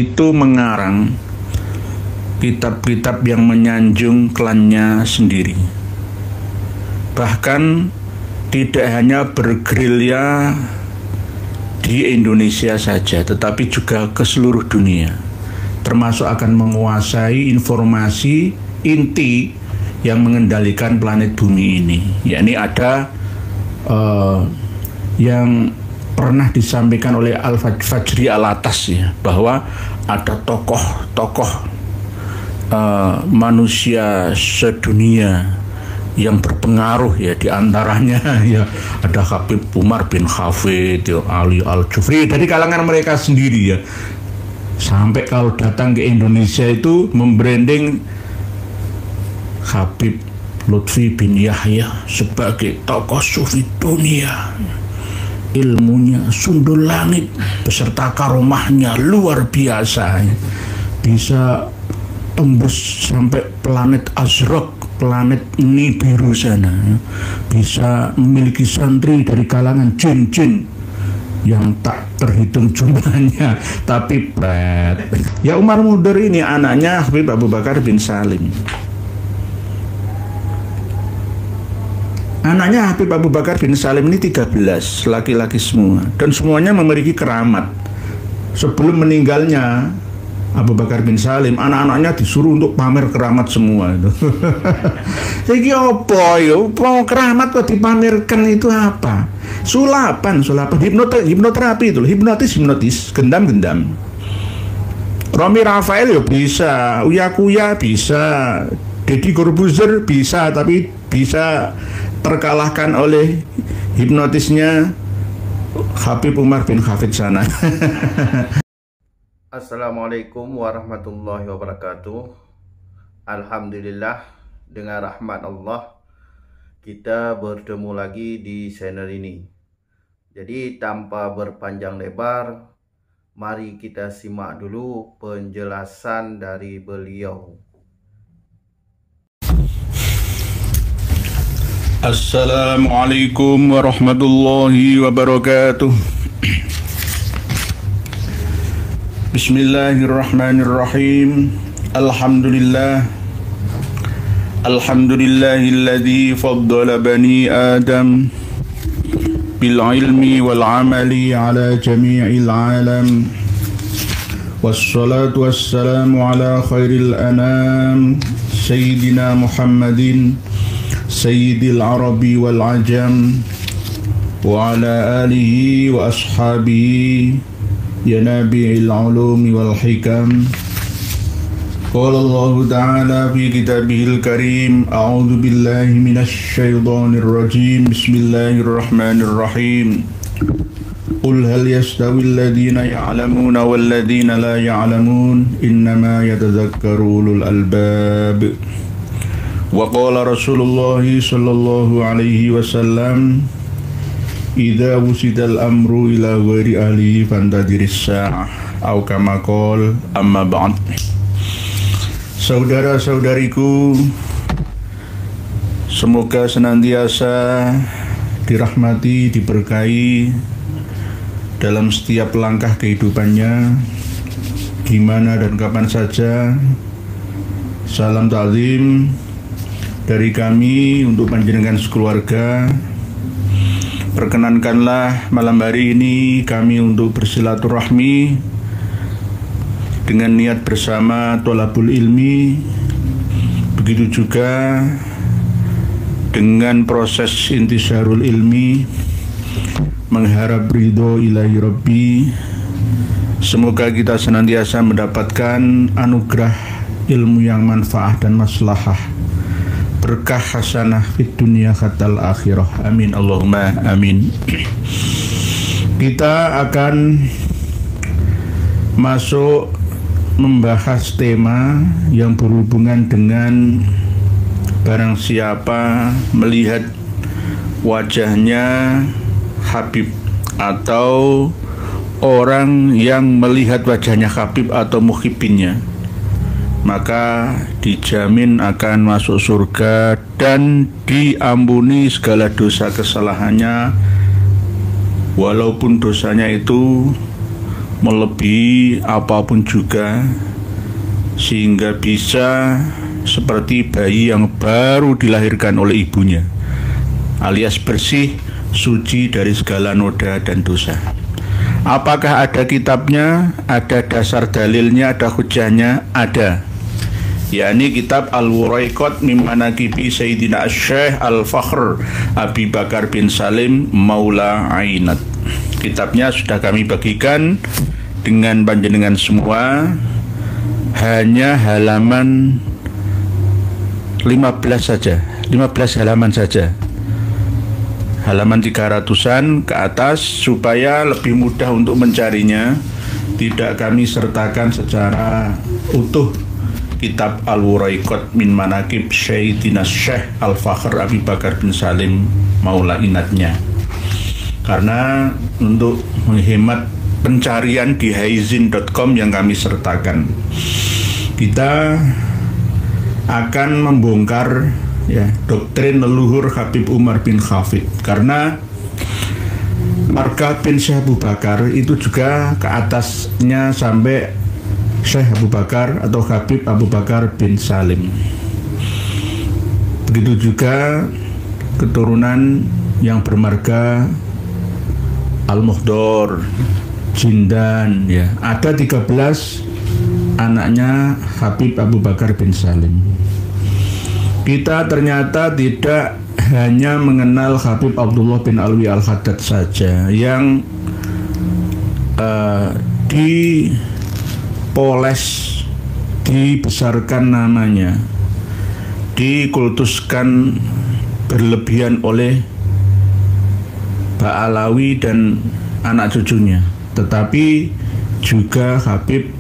itu mengarang kitab-kitab yang menyanjung klannya sendiri. Bahkan tidak hanya bergerilya di Indonesia saja, tetapi juga ke seluruh dunia, termasuk akan menguasai informasi inti yang mengendalikan planet bumi ini. Yakni ada yang pernah disampaikan oleh Al-Fajri Al-Atas ya, bahwa ada tokoh-tokoh manusia sedunia yang berpengaruh ya, diantaranya ya ada Habib Umar bin Hafid, ya, Ali Al-Jufri, dari kalangan mereka sendiri ya. Sampai kalau datang ke Indonesia itu membranding Habib Lutfi bin Yahya sebagai tokoh sufi dunia. Ilmunya sundul langit beserta karomahnya luar biasa, bisa tembus sampai planet Azraq, planet Nibiru sana, bisa memiliki santri dari kalangan jin-jin yang tak terhitung jumlahnya. Tapi ya Umar Mudhir ini anaknya Habib Abu Bakar bin Salim. Anaknya Habib Abu Bakar bin Salim ini 13, laki-laki semua, dan semuanya memiliki keramat. Sebelum meninggalnya Abu Bakar bin Salim, anak-anaknya disuruh untuk pamer keramat semua itu. Jadi apa ya? Keramat kok dipamerkan itu apa? Sulapan, hipnoterapi itu, hipnotis, gendam. Romi Rafael ya bisa, Uya Kuya bisa, Deddy Corbuzier bisa, tapi bisa terkalahkan oleh hipnotisnya Habib Umar bin Hafid sana. Assalamualaikum warahmatullahi wabarakatuh. Alhamdulillah, dengan rahmat Allah kita bertemu lagi di channel ini. Jadi tanpa berpanjang lebar, mari kita simak dulu penjelasan dari beliau. Assalamualaikum warahmatullahi wabarakatuh. Bismillahirrahmanirrahim. Alhamdulillahilladzi faddala bani Adam bil ilmi wal amali ala jami'il alam. Wassalatu wassalamu ala khairil anam Sayyidina Muhammadin Sayyidil Arabi wal Ajam wa ala alihi wa ashabihi ya nabi'il ulumi wal hikam. Qala Allah Ta'ala fi kitabihil karim, a'udzu billahi minasy syaithanir rajim. Bismillahirrahmanirrahim. Qul hal yastawi alladhina ya'lamuna wal ladhina la ya'lamun, innama yatadhakkaru ulul albab. Wa qala Rasulullah sallallahu alaihi wasallam, idza wusidal amru ila ghairi ahlihi fantadiris sa'ah, atau kama qala, amma ba'd. Saudara-saudariku, semoga senantiasa dirahmati, diberkahi dalam setiap langkah kehidupannya, di mana dan kapan saja. Salam ta'zim dari kami untuk panjenengan sekeluarga. Perkenankanlah malam hari ini kami untuk bersilaturahmi dengan niat bersama tolabul ilmi, begitu juga dengan proses intisarul ilmi, mengharap ridho ilahi Rabbi. Semoga kita senantiasa mendapatkan anugerah ilmu yang manfaat dan maslahah, berkah hasanah fid dunia khatal akhirah. Amin Allahumma amin. Kita akan masuk membahas tema yang berhubungan dengan barang siapa melihat wajahnya Habib, atau orang yang melihat wajahnya Habib atau muhibbinnya, maka dijamin akan masuk surga dan diampuni segala dosa kesalahannya, walaupun dosanya itu melebihi apapun juga, sehingga bisa seperti bayi yang baru dilahirkan oleh ibunya, alias bersih, suci dari segala noda dan dosa. Apakah ada kitabnya? Ada dasar dalilnya? Ada hujahnya? Ada, yakni kitab Al-Wuraiqat min Manaqibi Sayyidina Syekh Al-Fakhr Abi Bakar bin Salim Maula Ainat. Kitabnya sudah kami bagikan dengan panjenengan semua, hanya halaman 15 saja, 15 halaman saja, halaman 300-an ke atas, supaya lebih mudah untuk mencarinya. Tidak kami sertakan secara utuh kitab Al-Wuraiqat min Manaqib Sayyidina Syekh Al-Fakhr Abi Bakar bin Salim Maula Inatnya, karena untuk menghemat pencarian di haizin.com yang kami sertakan. Kita akan membongkar doktrin leluhur Habib Umar bin Hafid, karena marga bin Syekh Abu Bakar itu juga ke atasnya sampai Syekh Abu Bakar atau Habib Abu Bakar bin Salim. Begitu juga keturunan yang bermarga Al-Muhdor, Jindan, ada 13 anaknya Habib Abu Bakar bin Salim. Kita ternyata tidak hanya mengenal Habib Abdullah bin Alwi Al-Haddad saja yang dipoles, dibesarkan namanya, dikultuskan berlebihan oleh Ba'alawi dan anak cucunya, tetapi juga Habib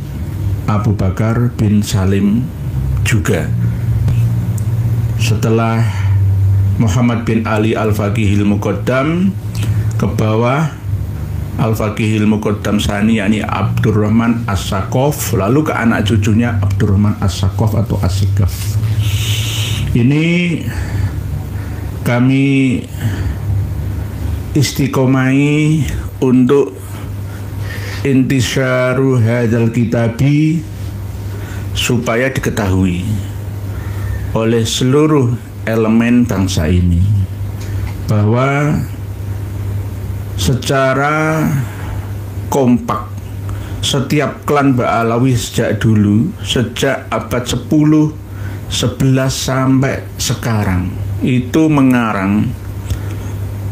Abu Bakar bin Salim juga. Setelah Muhammad bin Ali Al-Faqihil Muqaddam, ke bawah Al-Faqihil Muqaddam Sani, yakni Abdurrahman As-Saqaf, lalu ke anak cucunya Abdurrahman As-Saqaf atau As-Sikaf. Ini kami istiqomai untuk intisyaru hadzal kitabi, supaya diketahui oleh seluruh elemen bangsa ini bahwa secara kompak setiap klan Ba'alawi sejak dulu, sejak abad 10, 11 sampai sekarang, itu mengarang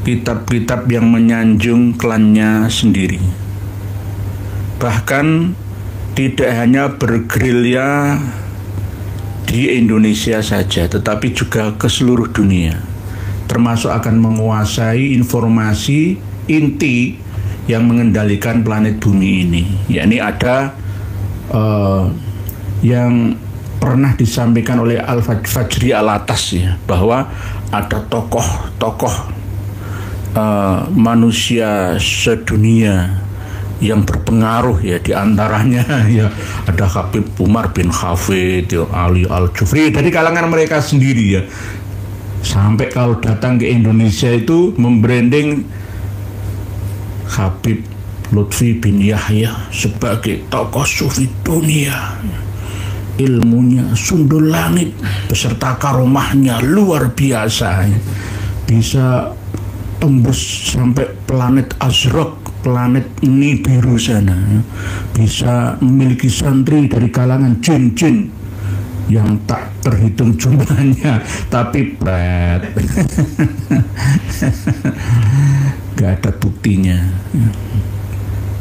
kitab-kitab yang menyanjung klannya sendiri. Bahkan tidak hanya bergerilya di Indonesia saja, tetapi juga ke seluruh dunia, termasuk akan menguasai informasi inti yang mengendalikan planet bumi ini. Yakni ada yang pernah disampaikan oleh Al-Fajri Al-Atas, bahwa ada tokoh-tokoh manusia sedunia yang berpengaruh, di antaranya ada Habib Umar bin Hafid, Ali Al-Jufri, dari kalangan mereka sendiri, sampai kalau datang ke Indonesia itu membranding Habib Lutfi bin Yahya sebagai tokoh sufi dunia. Ilmunya sundul langit beserta karomahnya luar biasa, bisa tembus sampai planet Azraq, planet Nibiru sana, bisa memiliki santri dari kalangan jin-jin yang tak terhitung jumlahnya, tapi gak ada buktinya.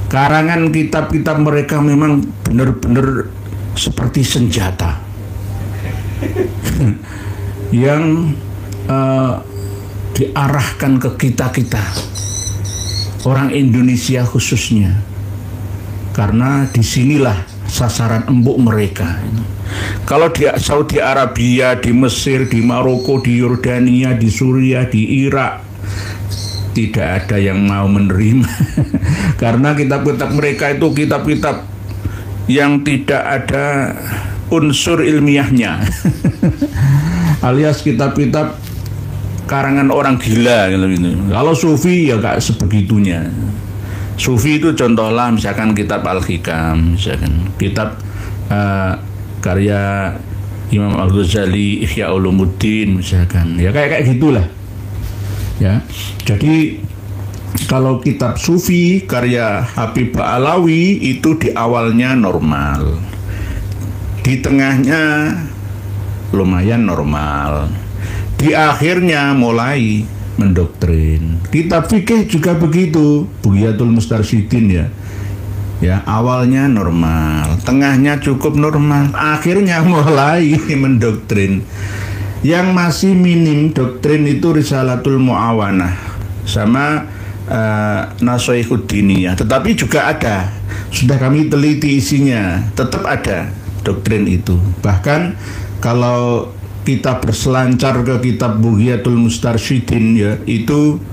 Karangan kitab-kitab mereka memang benar-benar seperti senjata yang diarahkan ke kita-kita orang Indonesia khususnya, karena disinilah sasaran empuk mereka. Kalau di Saudi Arabia, di Mesir, di Maroko, di Yordania, di Suriah, di Irak, tidak ada yang mau menerima karena kitab-kitab mereka itu kitab-kitab yang tidak ada unsur ilmiahnya alias kitab-kitab karangan orang gila gitu. Kalau sufi ya gak sebegitunya. Sufi itu contohlah misalkan kitab Al-Hikam, misalkan kitab karya Imam Al-Ghazali, Ihya Ulumuddin, misalkan, ya kayak gitulah. Ya, jadi kalau kitab Sufi karya Habib Ba'alawi itu di awalnya normal, di tengahnya lumayan normal, di akhirnya mulai mendoktrin. Kitab fikih juga begitu, Bugyatul Mustarsyidin ya. Ya, awalnya normal, tengahnya cukup normal, akhirnya mulai mendoktrin. Yang masih minim doktrin itu Risalatul Mu'awanah sama Nashaikhud Diniyah, tetapi juga ada, sudah kami teliti isinya, tetap ada doktrin itu. Bahkan kalau kita berselancar ke kitab Bugyatul Mustarsyidin ya, itu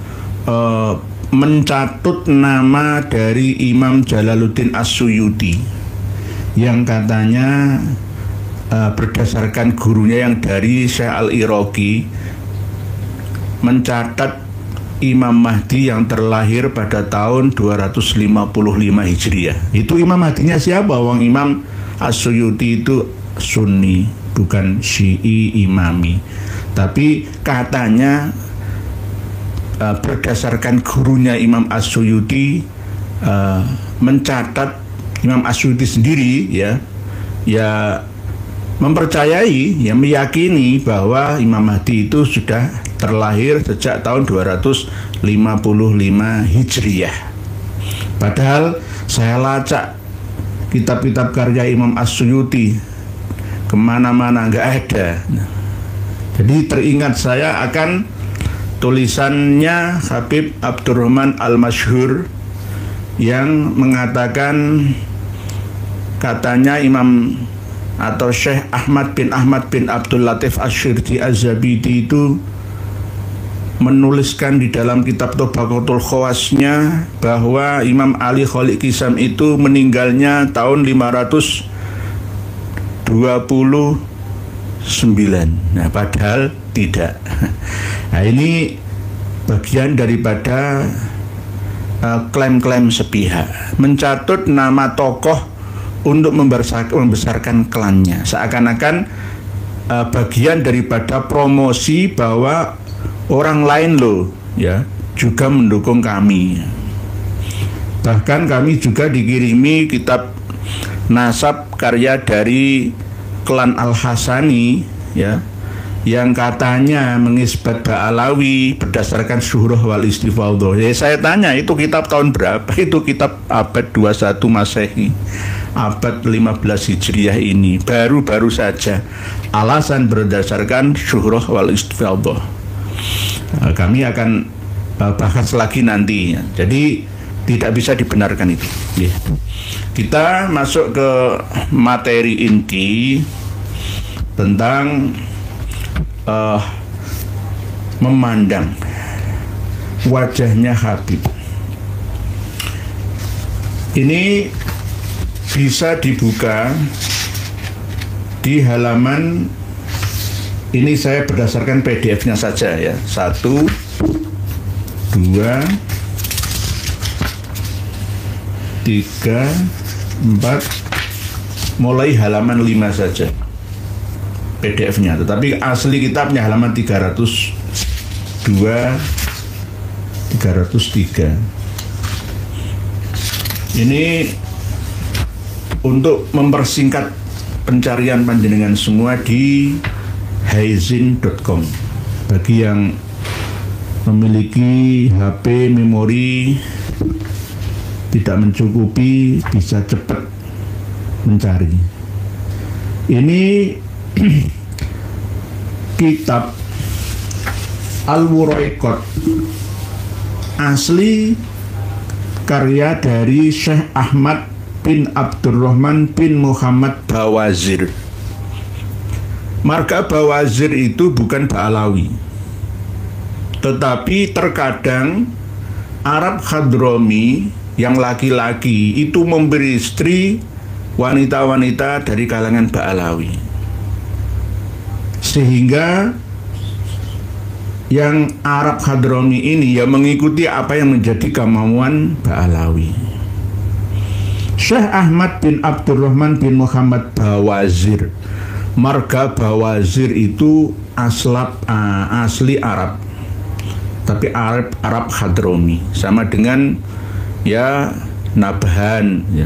mencatut nama dari Imam Jalaluddin As-Suyuti yang katanya berdasarkan gurunya yang dari Syekh Al-Iraqi mencatat Imam Mahdi yang terlahir pada tahun 255 Hijriah. Itu Imam Mahdinya siapa? Wong Imam As-Suyuti itu Sunni, bukan Syi'i Imami. Tapi katanya berdasarkan gurunya Imam As-Suyuti mencatat, Imam As-Suyuti sendiri ya mempercayai, ya meyakini bahwa Imam Mahdi itu sudah terlahir sejak tahun 255 Hijriah. Padahal saya lacak kitab-kitab karya Imam As-Suyuti, kemana-mana nggak ada. Jadi teringat saya akan tulisannya Habib Abdurrahman Al-Masyhur yang mengatakan katanya Imam atau Syekh Ahmad bin Abdul Latif Asy-Syirzi Az-Zabidi itu menuliskan di dalam kitab Tabaqatul Khawasnya bahwa Imam Ali Khalid Kisam itu meninggalnya tahun 529. Nah, padahal tidak. Nah, ini bagian daripada klaim-klaim sepihak, mencatut nama tokoh untuk membesarkan klannya, seakan-akan bagian daripada promosi bahwa orang lain loh ya juga mendukung kami. Bahkan kami juga dikirimi kitab nasab karya dari klan Al-Hasani ya, yang katanya mengisbat Ba'alawi berdasarkan Syuhrah wal Istifadhah. Ya, saya tanya, itu kitab tahun berapa? Itu kitab abad 21 Masehi, abad 15 Hijriah ini, baru-baru saja. Alasan berdasarkan Syuhrah wal Istifadhah. Kami akan bahas lagi nanti. Jadi tidak bisa dibenarkan itu. Kita masuk ke materi inti tentang memandang wajahnya Habib. Ini bisa dibuka di halaman ini, saya berdasarkan PDF-nya saja ya. 1, 2, 3, 4, mulai halaman 5 saja PDF-nya, tetapi asli kitabnya halaman 302, 303. Ini untuk mempersingkat pencarian panjenengan semua di haizin.com. Bagi yang memiliki HP memori tidak mencukupi, bisa cepat mencari. Ini kitab Al-Wuraiqat asli karya dari Syekh Ahmad bin Abdurrahman bin Muhammad Bawazir. Marga Bawazir itu bukan Ba'alawi, tetapi terkadang Arab Hadrami yang laki-laki itu memberi istri wanita-wanita dari kalangan Ba'alawi, sehingga yang Arab Hadrami ini ya mengikuti apa yang menjadi kemauan Ba'alawi. Syekh Ahmad bin Abdurrahman bin Muhammad Bawazir. Marga Bawazir itu asli Arab, tapi Arab Hadrami, sama dengan ya Nabhan, ya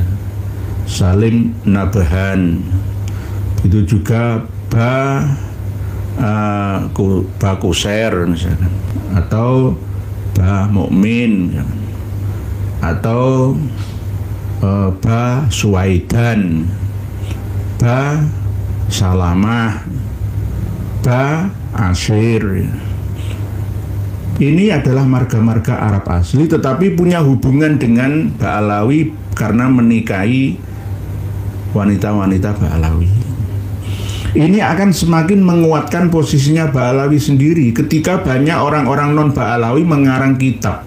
Salim Nabhan, itu juga Ba Kusair misalkan, atau Ba Mukmin, atau Ba Suwaidan, Ba Salamah, Ba Asyir. Ini adalah marga-marga Arab asli, tetapi punya hubungan dengan Ba'alawi karena menikahi wanita-wanita Ba'alawi. Ini akan semakin menguatkan posisinya Ba'alawi sendiri ketika banyak orang-orang non-Ba'alawi mengarang kitab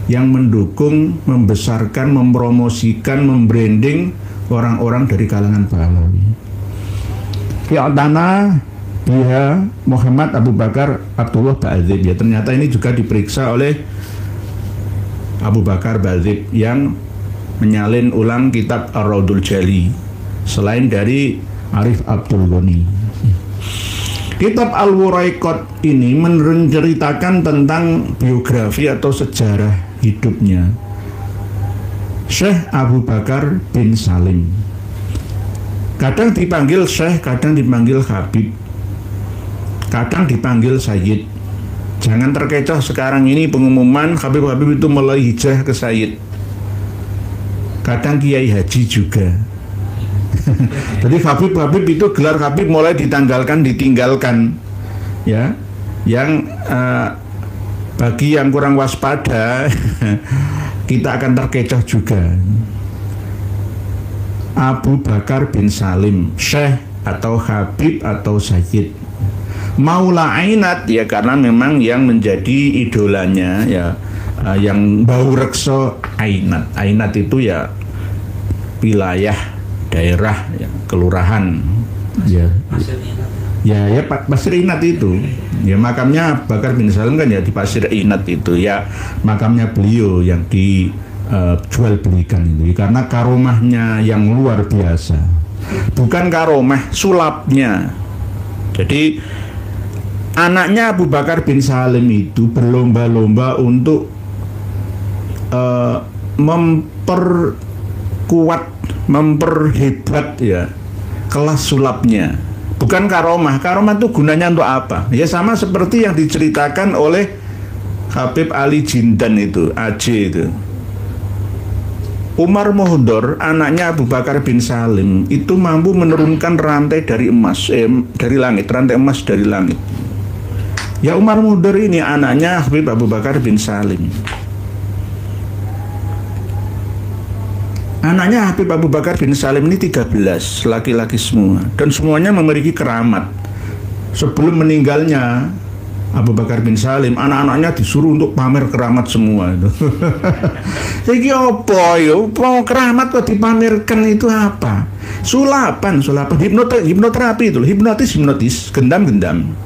yang mendukung, membesarkan, mempromosikan, membranding orang-orang dari kalangan Ba'alawi. Fi'atana biha Muhammad Abu Bakar Abdullah Ba'adzib. Ya, ternyata ini juga diperiksa oleh Abu Bakar Ba'adzib yang menyalin ulang kitab Ar-Raudul Jali selain dari Arif Abdul Ghani. Kitab Al-Wuraiqat ini menceritakan tentang biografi atau sejarah hidupnya Syekh Abu Bakar bin Salim. Kadang dipanggil Syekh, kadang dipanggil Habib, kadang dipanggil Sayyid. Jangan terkecoh sekarang ini pengumuman Habib-Habib itu mulai hijrah ke Sayyid. Kadang Kiai Haji juga. Jadi Habib-Habib itu gelar Habib mulai ditinggalkan, ya. Yang bagi yang kurang waspada kita akan terkecoh juga. Abu Bakar bin Salim, Syekh atau Habib atau Sayyid. Maula Ainat, ya karena memang yang menjadi idolanya ya yang bau rekso Ainat. Ainat itu ya wilayah, daerah, ya, kelurahan. Ya. Ya Pasir Inat itu. Ya makamnya Bakar bin Salim kan ya di Pasir Inat itu. Ya makamnya beliau yang dijual belikan itu. Karena karomahnya yang luar biasa. Bukan karomah, sulapnya. Jadi anaknya Abu Bakar bin Salim itu berlomba-lomba untuk memperhebat ya kelas sulapnya. Bukan karomah. Karomah itu gunanya untuk apa? Ya sama seperti yang diceritakan oleh Habib Ali Jindan itu, AJ itu. Umar Muhdor, anaknya Abu Bakar bin Salim, itu mampu menurunkan rantai dari emas, dari langit, rantai emas dari langit. Ya Umar Muhdor ini anaknya Habib Abu Bakar bin Salim. Anaknya Habib Abu Bakar bin Salim ini 13, laki-laki semua. Dan semuanya memiliki keramat. Sebelum meninggalnya Abu Bakar bin Salim, anak-anaknya disuruh untuk pamer keramat semua itu. Jadi apa ya? Keramat kok dipamerkan itu apa? Sulapan, hipnoterapi itu, hipnotis, gendam.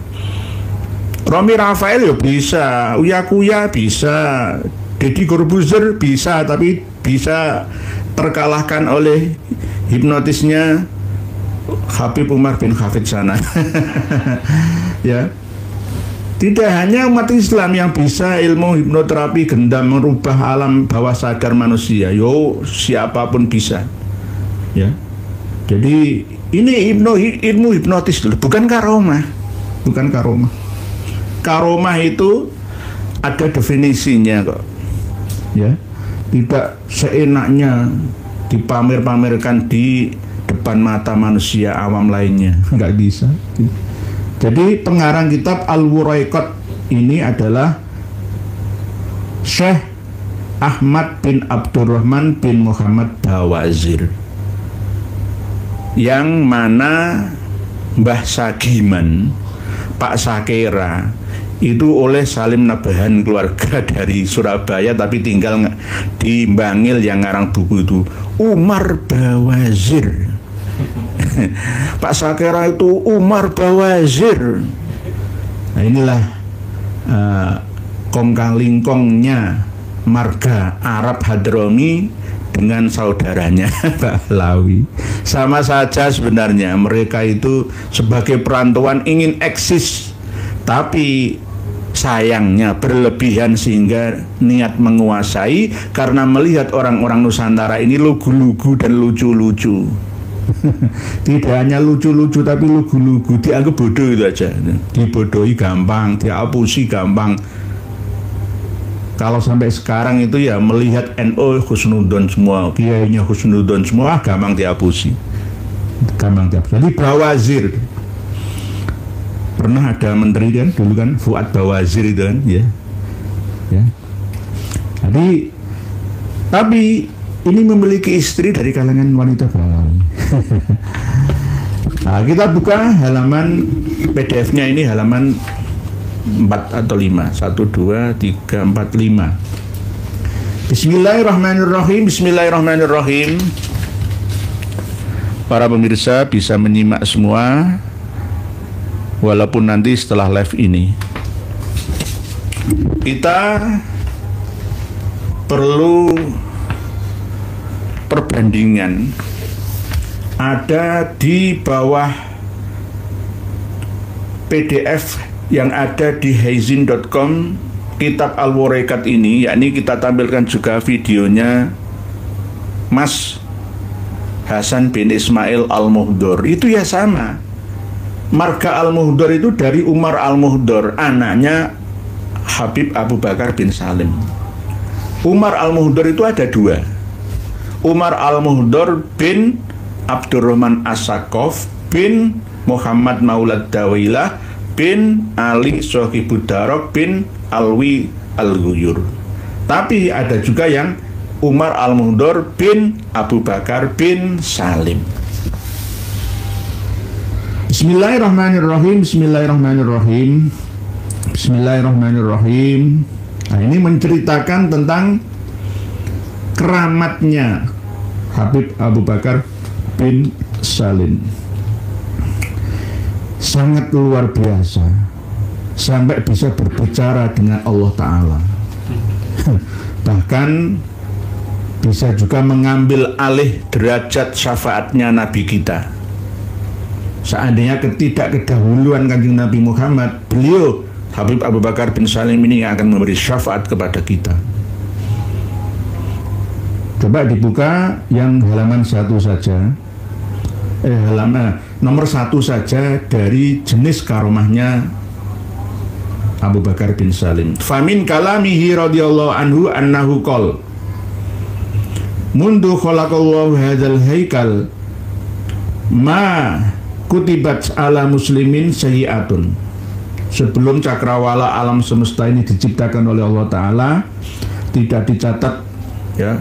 Romi Rafael ya bisa, Uya Kuya bisa, Deddy Corbuzier bisa, tapi bisa terkalahkan oleh hipnotisnya Habib Umar bin Hafid sana. Ya. Tidak hanya umat Islam yang bisa ilmu hipnoterapi gendam merubah alam bawah sadar manusia. Yo, siapapun bisa. Ya. Jadi ini ilmu hipnotis dulu, bukan karomah. Bukan karomah. Karomah itu ada definisinya kok. Ya. Tidak seenaknya dipamer-pamerkan di depan mata manusia awam lainnya, nggak bisa. Jadi pengarang kitab Al-Wuraiqat ini adalah Syekh Ahmad bin Abdurrahman bin Muhammad Bawazir, yang mana Mbah Sagiman, Pak Sakera itu oleh Salim Nabhan, keluarga dari Surabaya tapi tinggal di Bangil, yang ngarang buku itu Umar Bawazir. Pak Sakera itu Umar Bawazir. Nah inilah kong kaling kongnya marga Arab Hadrami dengan saudaranya Pahlawi. Sama saja sebenarnya, mereka itu sebagai perantauan ingin eksis, tapi sayangnya berlebihan sehingga niat menguasai karena melihat orang-orang Nusantara ini lugu-lugu dan lucu-lucu. Tidak hanya lucu-lucu tapi lugu-lugu, dianggap bodoh itu aja, dibodohi gampang, diapusi gampang. Kalau sampai sekarang itu ya melihat NU husnudon semua, kiainya husnudon semua, gampang diapusi, gampang diapusi. Jadi Bawazir, pernah ada menteri kan dulu kan, Fuad Bawazir itu kan, ya. Jadi tapi ini memiliki istri dari kalangan wanita Pahlawi. Nah, kita buka halaman PDF-nya, ini halaman 4 atau 5, 1, 2, 3, 4, 5. Bismillahirrahmanirrahim. Bismillahirrahmanirrahim. Para pemirsa bisa menyimak semua walaupun nanti setelah live ini. Kita perlu perbandingan. Ada di bawah PDF yang ada di haizin.com kitab Al-Warekat ini, yakni kita tampilkan juga videonya Mas Hasan bin Ismail Al-Muhdor. Itu ya sama, marga Al-Muhdor itu dari Umar Al-Muhdor, anaknya Habib Abu Bakar bin Salim. Umar Al-Muhdor itu ada dua, Umar Al-Muhdor bin Abdurrahman As-Sakaf bin Muhammad Maulad Dawilah bin Ali Sohibud Darok bin Alwi Al-Ghuyur. Tapi ada juga yang Umar Al-Muhdor bin Abu Bakar bin Salim. Bismillahirrahmanirrahim. Bismillahirrahmanirrahim. Bismillahirrahmanirrahim. Nah, ini menceritakan tentang keramatnya Habib Abu Bakar bin Salim. Sangat luar biasa, sampai bisa berbicara dengan Allah Ta'ala. Bahkan bisa juga mengambil alih derajat syafaatnya Nabi kita. Seandainya ketidakdahuluan Kanjeng Nabi Muhammad, beliau Habib Abu Bakar bin Salim ini yang akan memberi syafaat kepada kita. Coba dibuka yang halaman 1 saja. Halaman nomor 1 saja dari jenis karomahnya Abu Bakar bin Salim. Famin kalamihi radhiyallahu anhu annahu qol mundu khalaqallahu hadzal haikal ma kutibat ala muslimin sayyi'atun. Sebelum cakrawala alam semesta ini diciptakan oleh Allah Ta'ala, tidak dicatat ya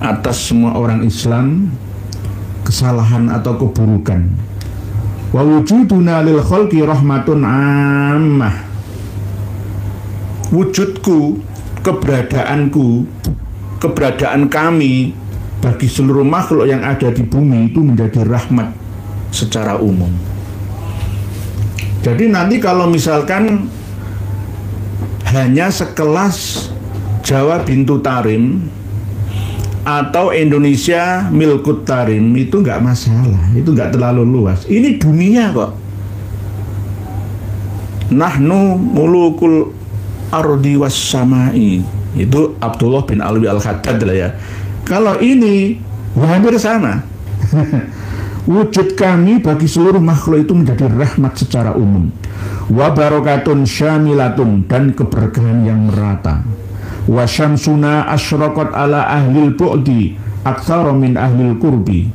atas semua orang Islam kesalahan atau keburukan. Wa wujuduna lil khalqi rahmatun ammah. Wujudku, keberadaanku, keberadaan kami bagi seluruh makhluk yang ada di bumi itu menjadi rahmat secara umum. Jadi nanti kalau misalkan hanya sekelas Jawa Bintu Tarim atau Indonesia Milkut Tarim itu nggak masalah, itu nggak terlalu luas. Ini dunia kok. Nahnu mulukul ardi was samai, itu Abdullah bin Alwi Al-Haddad lah ya. Kalau ini hampir sama. Wujud kami bagi seluruh makhluk itu menjadi rahmat secara umum. Wa barakatun syamilatun, dan keberkahan yang merata. Wa syamsuna asyraqat ala ahlil bu'di aktsara min ahlil qurbi,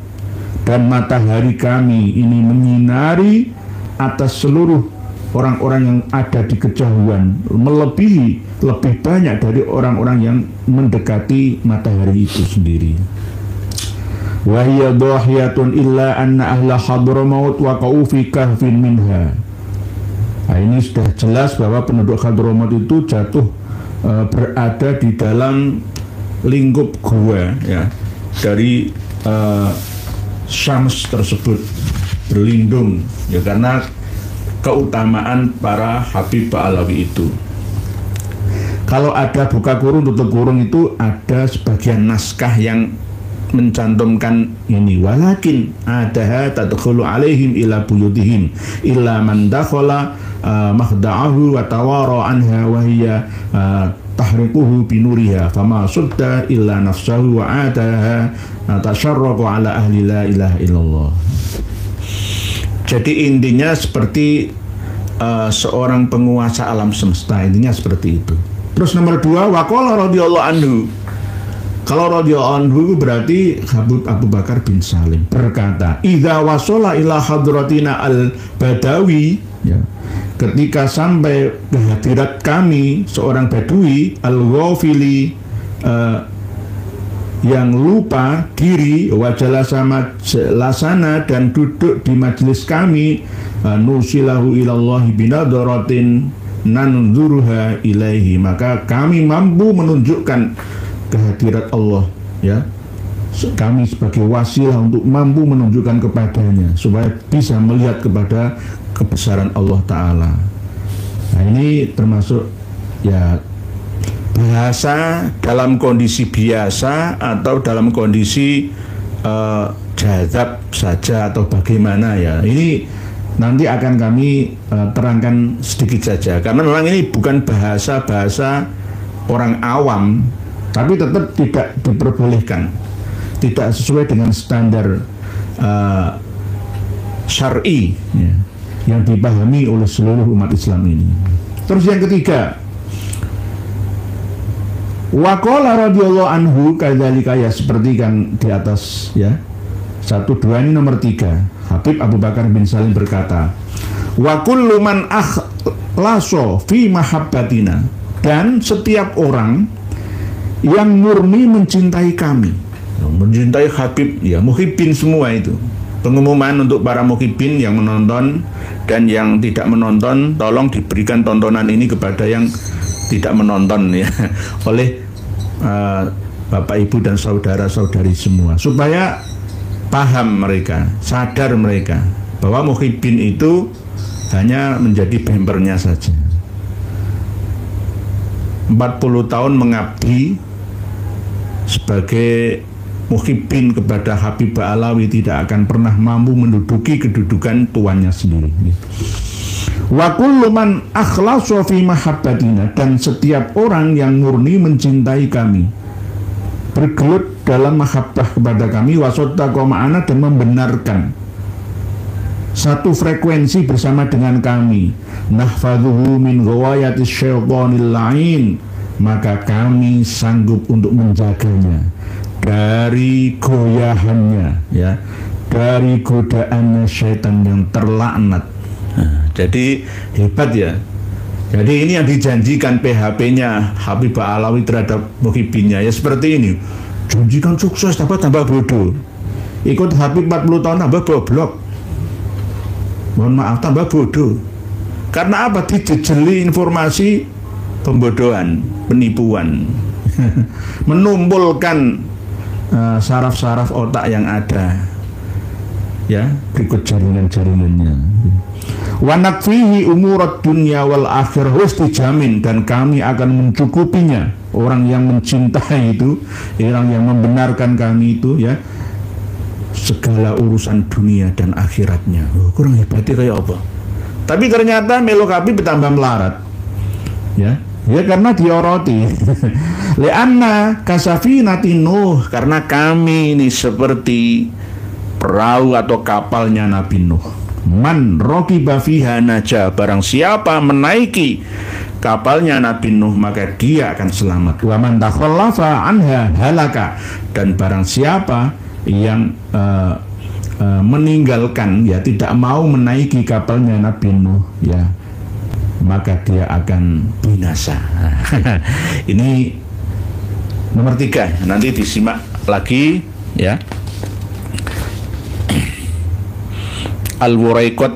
dan matahari kami ini menyinari atas seluruh orang-orang yang ada di kejauhan, melebihi lebih banyak dari orang-orang yang mendekati matahari itu sendiri. Wa hiya dhahiyatun illa anna ahla Hadramaut waqa'u fi kahfin minha. Nah, ini sudah jelas bahwa penduduk Hadramaut itu jatuh berada di dalam lingkup gua ya, dari Syams tersebut berlindung ya, karena keutamaan para Habib Ba'alawi itu. Kalau ada buka kurung tutup kurung itu ada sebagian naskah yang mencantumkan ini, walakin adaha tadkhulu alaihim ila buyutihim illa man dakhala makhda'ahu wa tawara anha wa hiya tahriquhu binuriha fama sudda illa nafsahu wa ataha tasharraqu ala ahli la ilaha illallah. Jadi intinya seperti seorang penguasa alam semesta, intinya seperti itu. Terus nomor 2, waqala radhiyallahu anhu. Kalau radhiyallahu anhu berarti Habib Abu Bakar bin Salim berkata, idza wasala ila hadratina al-badawi, ya, ketika sampai ke hadirat kami seorang badui al-ghafili, yang lupa diri, wajala sama lasana dan duduk di majelis kami, nusilahu ilallahi binadaratin nanzuruha ilaihi, maka kami mampu menunjukkan kehadirat Allah, ya, kami sebagai wasilah untuk mampu menunjukkan kepadanya supaya bisa melihat kepada kebesaran Allah Ta'ala. Nah ini termasuk ya bahasa dalam kondisi biasa atau dalam kondisi jazab saja atau bagaimana, ya. Ini nanti akan kami terangkan sedikit saja, karena memang ini bukan bahasa-bahasa orang awam, tapi tetap tidak diperbolehkan, tidak sesuai dengan standar syar'i, ya, yang dipahami oleh seluruh umat Islam ini. Terus yang ketiga, waqala radhiyallahu anhu kadzalika, ya seperti kan di atas, ya. 1, 2 ini nomor 3. Habib Abu Bakar bin Salim berkata, wa kullu man akhlaso fi mahabbatina, dan setiap orang yang murni mencintai kami, mencintai Habib, ya, muhibbin semua itu. Pengumuman untuk para muhibbin yang menonton dan yang tidak menonton, tolong diberikan tontonan ini kepada yang tidak menonton, ya, oleh Bapak Ibu dan saudara-saudari semua, supaya paham mereka, sadar mereka bahwa muhibbin itu hanya menjadi bempernya saja. 40 tahun mengabdi sebagai muhibbin kepada Habib Ba'alawi tidak akan pernah mampu menduduki kedudukan tuannya sendiri. Wa kullu man akhlasu fi mahabbatina, dan setiap orang yang murni mencintai kami, bergelut dalam mahabbah kepada kami, wasoddaqa ma'ana, dan membenarkan satu frekuensi bersama dengan kami, nahfadhuhu min ghawayati syaitanil la'in, maka kami sanggup untuk menjaganya dari goyahannya, ya, dari godaannya syaitan yang terlaknat. Nah, jadi hebat, ya. Jadi ini yang dijanjikan PHP-nya Habib Ba'alawi terhadap muhibbinnya, ya seperti ini. Janjikan sukses, tambah bodoh. Ikut Habib 40 tahun tambah goblok. Mohon maaf, tambah bodoh. Karena apa? Dijejeli informasi pembodohan, penipuan. Menumpulkan saraf-saraf otak yang ada, ya, berikut jaringan-jaringannya. Wa nakfihi umurat dunya wal akhirah, wis dijamin, dan kami akan mencukupinya. Orang yang mencintai itu, orang yang membenarkan kami itu, ya, segala urusan dunia dan akhiratnya. Kurang hebatnya kayak apa? Tapi ternyata melo Habib bertambah melarat, ya. Ya karena dioroti. Lianna kasafinati Nuh, karena kami ini seperti perahu atau kapalnya Nabi Nuh. Man rokiba fiha naja, barang siapa menaiki kapalnya Nabi Nuh maka dia akan selamat. Wa man takhallafa anha halaka, dan barang siapa yang meninggalkan, ya, tidak mau menaiki kapalnya Nabi Nuh, ya, maka dia akan binasa. Ini nomor 3, nanti disimak lagi, ya. Al-Wuraiqat.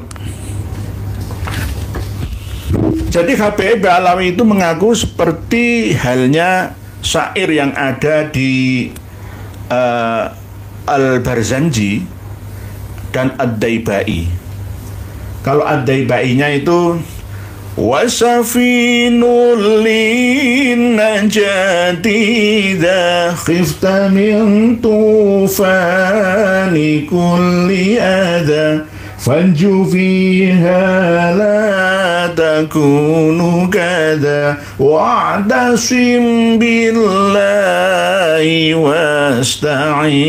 Jadi Habib Ba'alawi itu mengaku seperti halnya syair yang ada di Al-Barzanji dan Ad-Daibai. Kalau Ad-Daibainya itu wasafinul linnajati idza khifta min tufani kulli adha fanju fiha la takunu kada wa'tasim billahi wasta'ini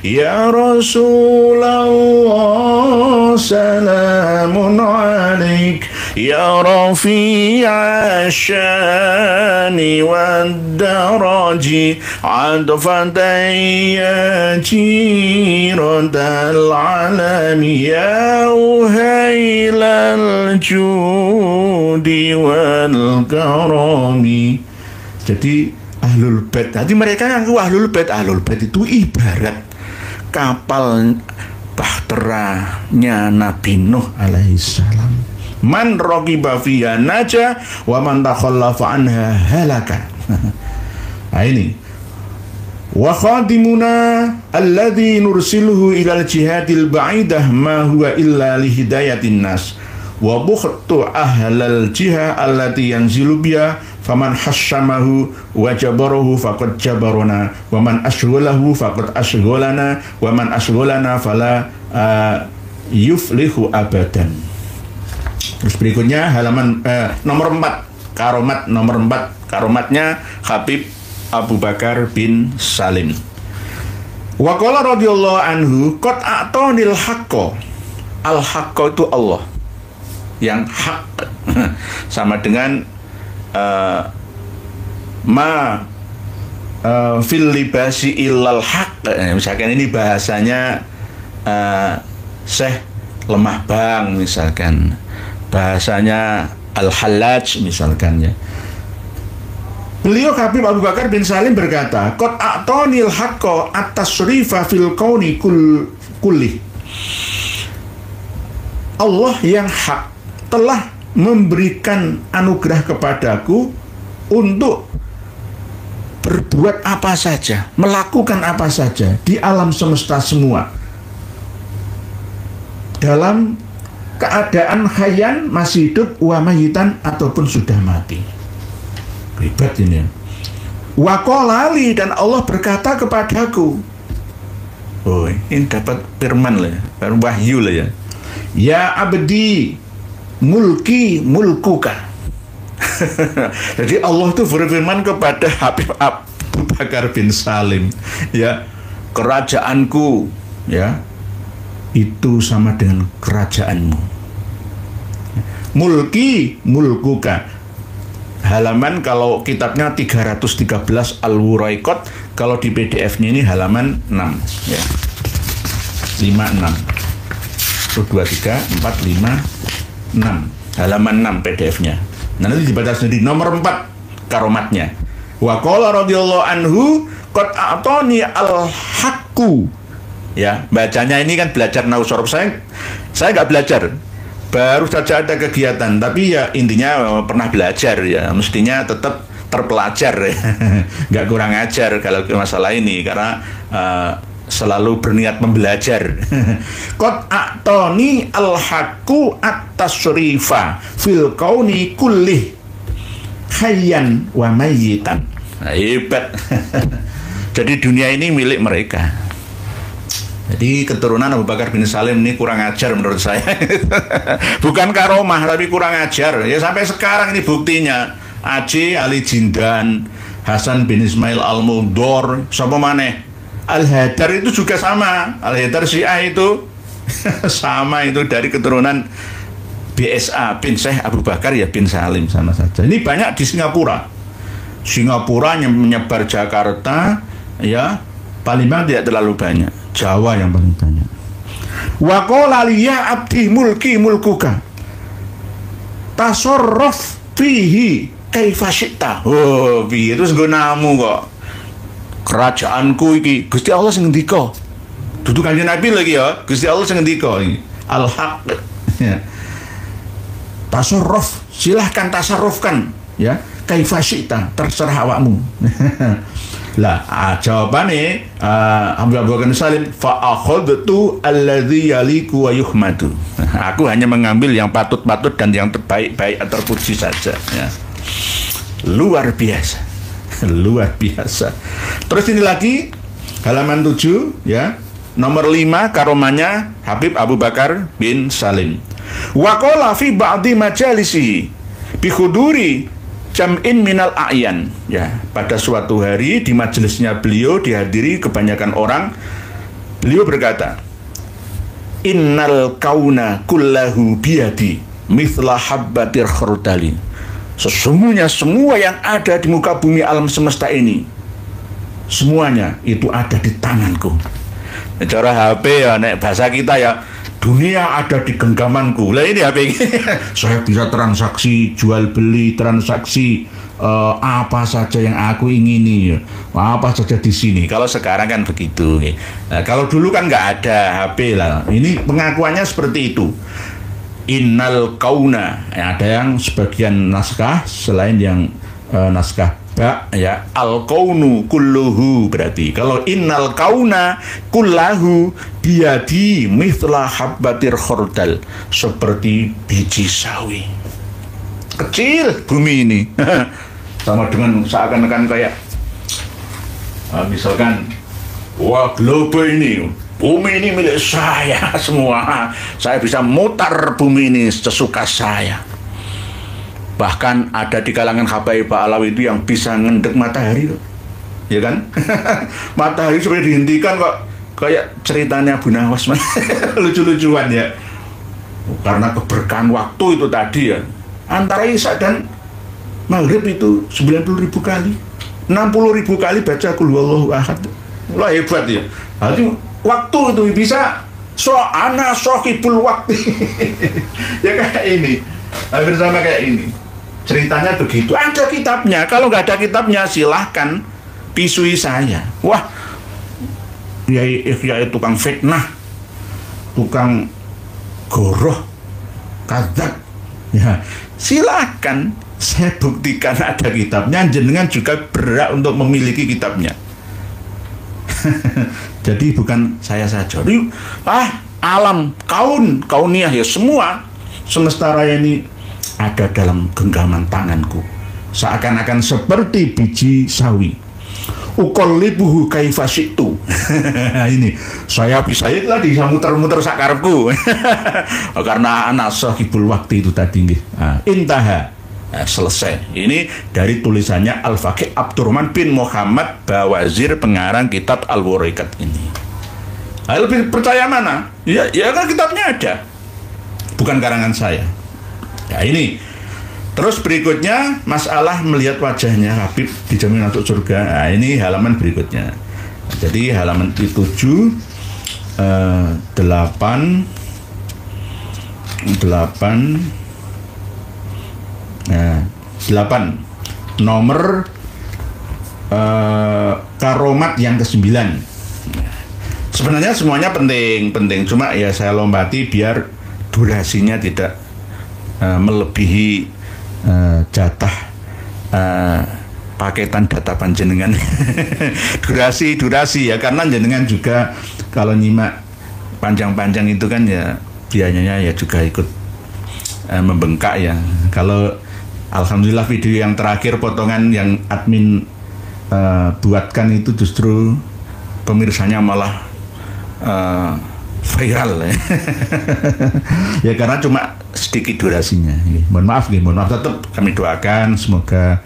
ya Rasulullah salamun alaik ya rafi'a syani wad daraji adfatan ya jiradal alami ya uhailal judi wal karami. Jadi ahlul bait, jadi mereka ngaku ahlul bait. Ahlul bait itu ibarat kapal bahteranya Nabi Nuh alaihissalam. Man raqiba fiha naja wa man takhallafa anha halaka. Nah ini wa khadimuna alladhi nursiluhu ilal jihadil ba'idah ma huwa illa lihidayatin nas wa bukhtu ahlal jihad allati yanzilu biha faman hasyamahu wa jabarahu faqad jabarana wa man ashghalahu faqad ashghalana wa man ashghalana fala yuflihu abadan. Terus berikutnya halaman nomor 4, karomat nomor 4, karomatnya Habib Abu Bakar bin Salim. Wa qala radhiyallahu anhu qad a'tanil haqqo. Al haqqo itu Allah yang hak sama dengan ma fil libasi illal haq. Misalkan ini bahasanya Syekh Lemah Bang misalkan, bahasanya Al-Hallaj misalkan ya. Beliau Habib Abu Bakar bin Salim berkata, qad a'tanil haqqo at-tasrifa fil kauni kulli. Allah yang hak telah memberikan anugerah kepadaku untuk berbuat apa saja, melakukan apa saja di alam semesta semua, dalam keadaan hayyan, masih hidup, wa mayitan, ataupun sudah mati. Ribet ini. Wa qala li, dan Allah berkata kepadaku. Oh, ini dapat firman lah ya, wahyu lah ya. Ya abdi, mulki mulkuka. Jadi Allah itu berfirman kepada Habib Abu Bakar bin Salim, ya, kerajaanku, ya, itu sama dengan kerajaanmu. Mulki mulkuka. Halaman kalau kitabnya 313 Al-Wuraiqat, kalau di PDF-nya ini halaman 6 ya. 56. 1 2 3 4 5 6. Halaman 6 PDF-nya. Nah, nanti dibaca sendiri. Nomor 4 karomatnya. Wa qala radhiyallahu anhu qad a'tani al-haqqu. Ya, bacanya ini kan belajar nahwu shorof. Saya nggak belajar, baru saja ada kegiatan, tapi ya intinya pernah belajar ya, mestinya tetap terpelajar ya. Nggak kurang ajar kalau masalah ini, karena selalu berniat membelajar. Qad a'tani al-haqqu at-tasrifa fil kauni kulli hayyan wa mayyitan. Nah, hebat. Jadi dunia ini milik mereka. Jadi keturunan Abu Bakar bin Salim ini kurang ajar menurut saya. Bukan karomah, tapi kurang ajar. Ya sampai sekarang ini buktinya. Aceh Ali Jindan, Hasan bin Ismail Al-Mudor, siapa maneh? Al-Hadar itu juga sama. Al-Hadar Syiah itu sama, itu dari keturunan BSA bin Syekh Abu Bakar ya bin Salim, sama saja. Ini banyak di Singapura. Singapura yang menyebar Jakarta ya, Palembang tidak terlalu banyak. Jawa yang paling banyak. Wa qala liya abdi mulki mulkuka tasarruf fihi kaifa syi'ta. Oh, piye terus gunamu kok. Kerajaanku iki Gusti Allah sing ngendika. Dudu Kanjeng Nabi lagi ya, Gusti Allah sing ngendika iki. Al-haq. Ya. Tasarruf, silahkan tasarrufkan ya, kaifa syi'ta, terserah awakmu. Lah, jawabannya Abu Bakar bin Salim, fa akhadtu alladzi yaliku wa yuhmadu. Aku hanya mengambil yang patut-patut dan yang terbaik-baik atau terpuji saja, ya. Luar biasa. Luar biasa. Terus ini lagi halaman 7, ya. Nomor 5 karomanya Habib Abu Bakar bin Salim. Wa qala fi ba'di majalisi bi khuduri jam'in minal a'yan, ya, pada suatu hari di majelisnya beliau dihadiri kebanyakan orang, beliau berkata, innal kauna kullahu biyadi mithla habbatir khardali. Sesungguhnya semua yang ada di muka bumi alam semesta ini, semuanya itu ada di tanganku. Cara HP ya, nek bahasa kita ya, dunia ada di genggamanku. Lah ini HP ini. Saya bisa transaksi jual beli, transaksi apa saja yang aku ingini, apa saja di sini. Kalau sekarang kan begitu. Nah, kalau dulu kan nggak ada HP lah. Ini pengakuannya seperti itu. Innal kauna, ya, ada yang sebagian naskah selain yang naskah ya, al kaunu kulluhu, berarti kalau innal kauna kullahu biyadi mithla habbatir khardal, seperti biji sawi kecil bumi ini. Sama dengan seakan-akan kayak misalkan, wah, globe ini, bumi ini milik saya semua, saya bisa mutar bumi ini sesuka saya. Bahkan ada di kalangan habaib Pak Alawi itu yang bisa ngendek matahari, ya kan? Matahari supaya dihentikan kok, kayak ceritanya Bu Nawas. Lucu-lucuan ya. Karena keberkahan waktu itu tadi ya, antara Isya dan Maghrib itu 90.000 kali, 60.000 kali baca Qul Huwallahu Ahad. Wah, hebat ya. Jadi waktu itu bisa ana sohibul waktu. Ya kayak ini, hampir sama kayak ini. Ceritanya begitu. Ada kitabnya. Kalau nggak ada kitabnya, silahkan pisui saya. Wah, ya tukang fitnah, tukang goroh, kadzab. Ya, silahkan. Saya buktikan ada kitabnya. Jenengan juga berhak untuk memiliki kitabnya. Jadi bukan saya saja. Alam, kauniyah ya, semua semesta raya ini ada dalam genggaman tanganku, seakan-akan seperti biji sawi. Uqallibuhu kaifa syi'tu. Ini saya bisa muter-muter sakarepku. Karena ana sahibul waktu itu tadi nggih. Intaha. Selesai. Ini dari tulisannya Al-Faqih Abdurrahman bin Muhammad Bawazir, pengarang kitab Al-Waraiqat ini. Lebih percaya mana? Ya kan kitabnya ada, bukan karangan saya. Ya ini. Terus berikutnya masalah melihat wajahnya Habib dijamin untuk surga. Nah, ini halaman berikutnya. Jadi halaman 7, 8, nomor karomat yang ke-9. Sebenarnya semuanya penting, cuma ya saya lompati biar durasinya tidak melebihi jatah paketan data panjenengan. durasi ya, karena jenengan juga kalau nyimak panjang-panjang itu kan ya biayanya ya juga ikut membengkak ya. Kalau alhamdulillah video yang terakhir potongan yang admin buatkan itu justru pemirsanya malah viral ya. Ya karena cuma sedikit durasinya. Mohon maaf tetap kami doakan semoga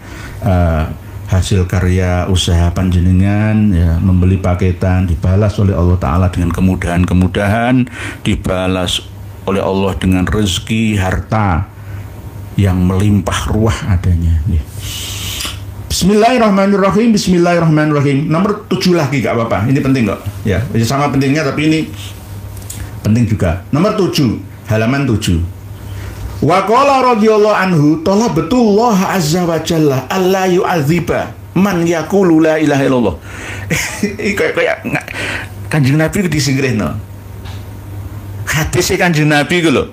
hasil karya usaha panjenengan ya, membeli paketan dibalas oleh Allah Ta'ala dengan kemudahan-kemudahan, dibalas oleh Allah dengan rezeki harta yang melimpah ruah adanya. Bismillahirrahmanirrahim. Nomor 7 lagi gak apa-apa, ini penting kok ya, sama pentingnya tapi ini penting juga. Nomor 7, halaman 7. Wa qala radhiyallahu anhu talabtullah azza wa jalla alla yu'adziba man yaqulu la ilaha illallah. Kayak Kanjeng Nabi disingrihno. Hadis Kanjeng Nabi ku lho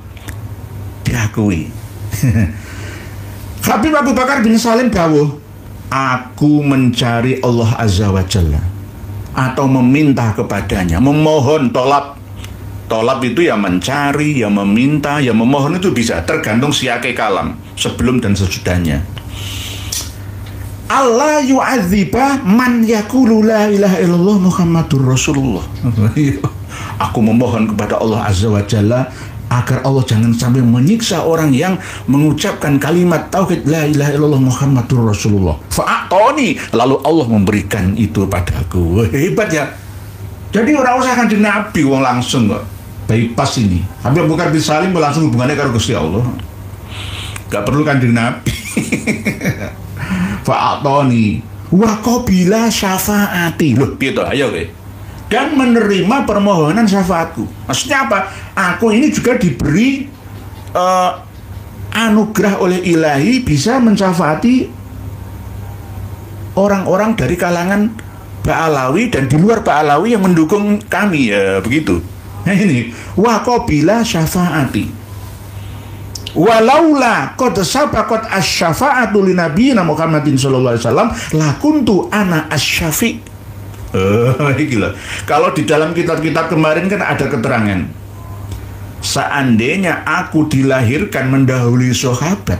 diakui. Habib Abu Bakar bin Salim dawuh, aku mencari Allah Azza wa Jalla atau meminta kepadanya, memohon, tolab. Tolab itu ya mencari, ya meminta, ya memohon, itu bisa tergantung siake kalam sebelum dan sesudahnya. Allah yu'adziba man yaqulu la ilaha illallah Muhammadur Rasulullah. Aku memohon kepada Allah Azza wa Jalla agar Allah jangan sampai menyiksa orang yang mengucapkan kalimat tauhid la ilaha illallah Muhammadur Rasulullah. Fa'atoni, lalu Allah memberikan itu padaku. Hebat ya. Jadi orang usah Kanjeng Nabi wong langsung kok bypass ini. Habib Bakar bin Salim langsung hubungannya karo Gusti Allah. Gak perlu Kanjeng Nabi. Fa'atoni wa qabila syafaati. Loh, gitu ayo kowe. Dan menerima permohonan syafaatku. Maksudnya apa? Aku ini juga diberi anugerah oleh ilahi bisa mensyafaati orang-orang dari kalangan Ba'alawi dan di luar Ba'alawi yang mendukung kami, ya begitu. Nah ini wa qabila syafaati. Walaula qad sabaqat asy-syafa'atu li nabiyina Muhammadin sallallahu alaihi wasallam lakuntu ana asy-syafi'. Gila. Kalau di dalam kitab-kitab kemarin kan ada keterangan, seandainya aku dilahirkan mendahului sahabat,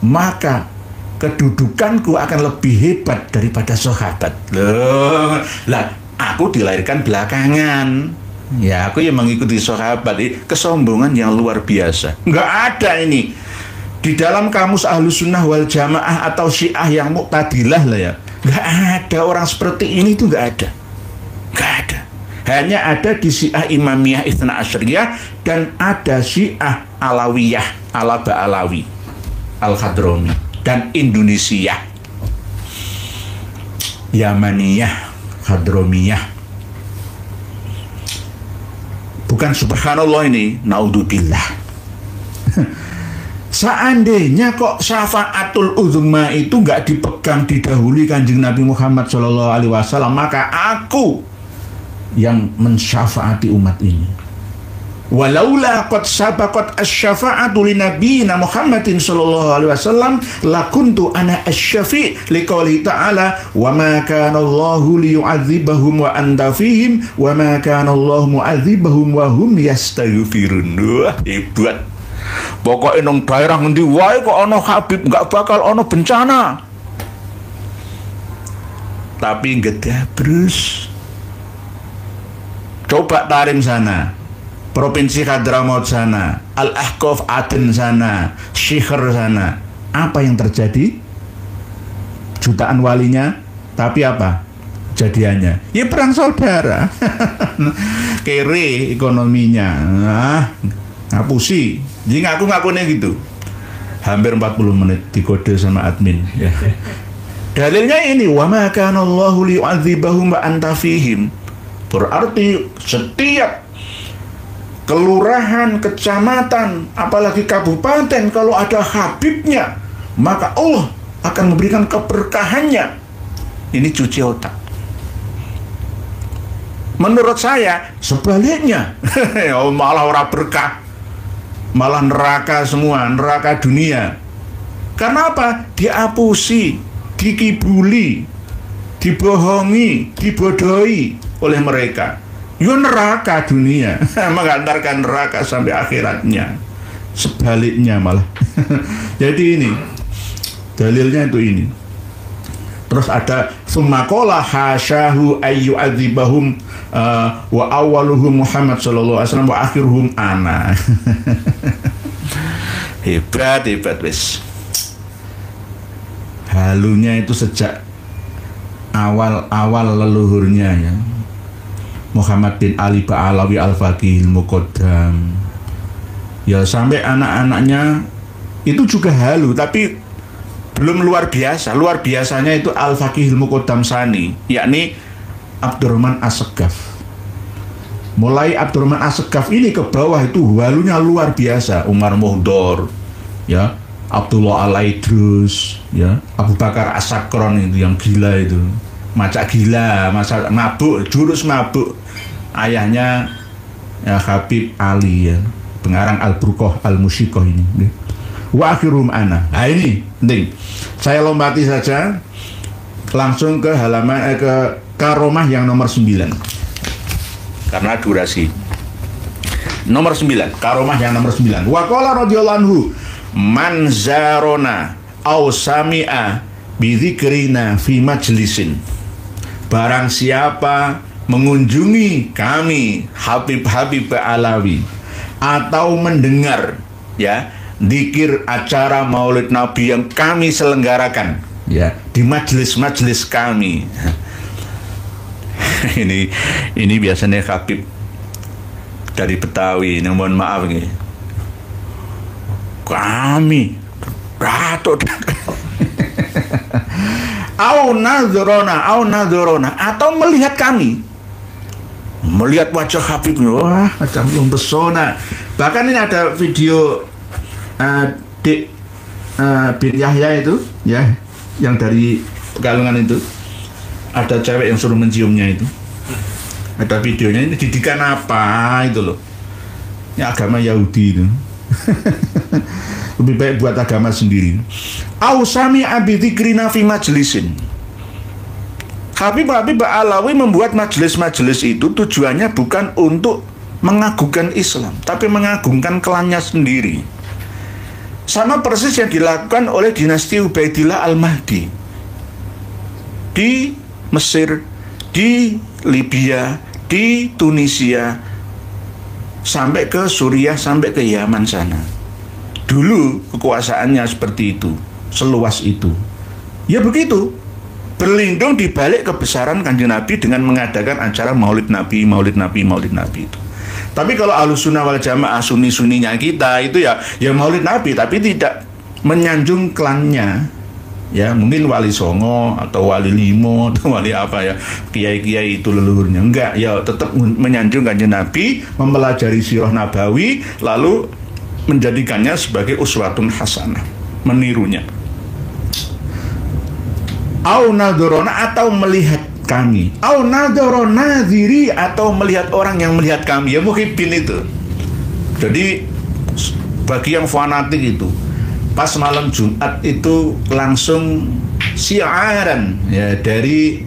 maka kedudukanku akan lebih hebat daripada sahabat. Lah, aku dilahirkan belakangan. Ya, aku yang mengikuti sahabat. Kesombongan yang luar biasa. Nggak ada ini di dalam kamus Ahlus Sunnah wal Jamaah atau Syiah yang Mu'tadilah lah ya. Nggak ada orang seperti ini, tuh nggak ada. Nggak ada. Hanya ada di Syiah Imamiyah Itsna Asyariyah dan ada Syiah Alawiyah ala Ba'alawi Al-Hadrami dan Indonesia Yamaniyah Hadromiyah. Bukan subhanallah ini, naudzubillah. Seandainya kok syafaatul uzma itu nggak dipegang didahului Kanjeng Nabi Muhammad SAW, maka aku yang mensyafaati umat ini. Walaula qad sabaqat asy-syafa'atu li nabiyina Muhammadin sallallahu alaihi wasallam lakuntu ana asy-syafi' liqouli ta'ala wa ma kana Allahu liyu'adzibahum wa anta fihim wa ma kana Allahu mu'adzibahum wa hum yastaghfirun. Hebat. Pokoknya nang daerah ngendi wae kok ana Habib enggak bakal ana bencana. Tapi Gedabrus. Coba Tarim sana, Provinsi Hadramaut sana, Al-Ahqaf Aden sana, Syikhar sana. Apa yang terjadi? Jutaan walinya, tapi apa jadiannya? Ya perang saudara. Kere ekonominya. Ngapusi. Jadi ngaku-ngakunya gitu. Hampir 40 menit dikode sama admin ya. Dalilnya ini, wa ma kana Allahu liyu'adzibahum wa anta fihim. Berarti setiap kelurahan, kecamatan, apalagi kabupaten, kalau ada habibnya, maka Allah akan memberikan keberkahannya. Ini cuci otak. Menurut saya sebaliknya. Malah orang berkah, malah neraka semua, neraka dunia. Karena apa? Diapusi, dikibuli, dibohongi, dibodohi oleh mereka. Yo neraka dunia, mengantarkan neraka sampai akhiratnya. Sebaliknya malah. Jadi ini dalilnya itu ini. Terus ada summakola hasyahu ayyu'adzibahum wa awaluhum Muhammad sallallahu alaihi wasallam wa akhiruhum ana. Hebat wis. Halunya itu sejak awal leluhurnya ya. Muhammad bin Ali Ba'alawi Al-Faqih Al-Muqaddam. Ya sampai anak-anaknya itu juga halu, tapi belum luar biasa. Luar biasanya itu Al-Faqih Al-Muqaddam Sani, yakni Abdurrahman As-Segaf. Mulai Abdurrahman As-Segaf ini ke bawah itu halunya luar biasa. Umar Muhdor, ya, Abdullah Al-Aidrus, ya, Abu Bakar As-Sakron itu yang gila itu. Macak gila, masa mabuk, jurus mabuk. Ayahnya ya Habib Ali ya, pengarang Al-Burqah Al-Musiqah ini. Wa akhirum ana. Nah ini penting. Saya lompati saja. langsung ke halaman ke karomah yang nomor 9. Karena durasi. Nomor 9, karomah yang nomor 9. Wa qala radhiyallahu anhu, man zarona aw sami'a bi dzikrina fi majlisin. Barang siapa mengunjungi kami Habib Alawi atau mendengar ya zikir acara Maulid Nabi yang kami selenggarakan ya di majelis-majelis kami. ini biasanya Habib dari Betawi, mohon maaf nih. Kami Datuk au nadhurona atau melihat kami, melihat wajah Habib, wah macam yang pesona. Bahkan ini ada video Dik bin Yahya itu ya, yang dari Pekalongan itu, ada cewek yang suruh menciumnya itu, ada videonya. Ini didikan apa itu loh, ini agama Yahudi itu. Lebih baik buat agama sendiri. Ausami abidzikrina fi majlisin. Habib Alawi membuat majelis-majelis itu tujuannya bukan untuk mengagungkan Islam, tapi mengagungkan klannya sendiri. Sama persis yang dilakukan oleh dinasti Ubaidillah Al-Mahdi di Mesir, di Libya, di Tunisia, sampai ke Suriah, sampai ke Yaman sana. Dulu kekuasaannya seperti itu, seluas itu. Ya begitu, berlindung di balik kebesaran Kanjeng Nabi dengan mengadakan acara Maulid Nabi itu. Tapi kalau Ahlussunnah wal Jamaah, sunni-sunninya kita itu ya Maulid Nabi, tapi tidak menyanjung klannya. Ya mungkin Wali Songo atau Wali Limo atau Wali apa ya, kiai-kiai itu leluhurnya. Enggak, ya tetap menyanjung Kanjeng Nabi, mempelajari sirah Nabawi, lalu menjadikannya sebagai uswatun hasanah, menirunya. Au nadhurona atau melihat kami, au nadhurona nadhiri atau melihat orang yang melihat kami, ya muhibbin itu. Jadi bagi yang fanatik itu, pas malam Jumat itu langsung siaran ya dari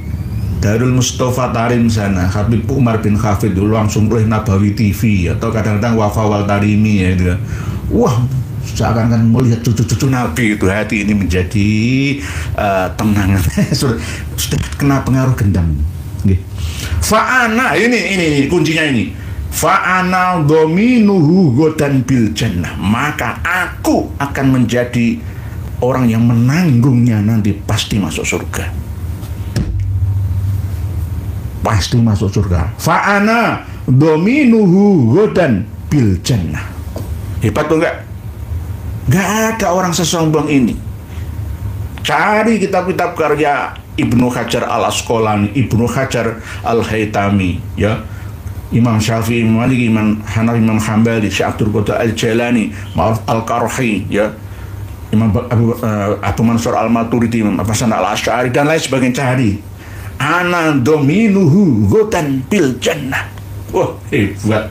Darul Mustafa Tarim sana, Habib Umar bin Hafid dulu langsung oleh Nabawi TV atau kadang-kadang Wafawal Tarimi ya itu. Wah, seakan-akan melihat cucu-cucu Nabi itu, hati ini menjadi tenang. sudah kena pengaruh gendam. Fa'ana ini kuncinya ini. Fa'ana dominuhu godan bil jannah, maka aku akan menjadi orang yang menanggungnya nanti pasti masuk surga. Pasti masuk surga. Fa'ana dominuhu godan bil jannah. Hebat tuh enggak? Enggak ada orang sesombong ini. Cari kitab-kitab karya Ibnu Hajar Al-Asqalani, Ibnu Hajar Al-Haytami, ya, Imam Syafi'i, Imam Malik, Imam Hanafi, Imam Hambali, Syekh Abdul Qadir Al-Jalani, Ma'ruf Al-Qarhi, ya, Imam Abu Mansur Al-Maturidi, Imam Hasan Al-Asy'ari dan lain sebagainya. Cari. Ana dominuhu gotan bil jannah. Wah, hebat.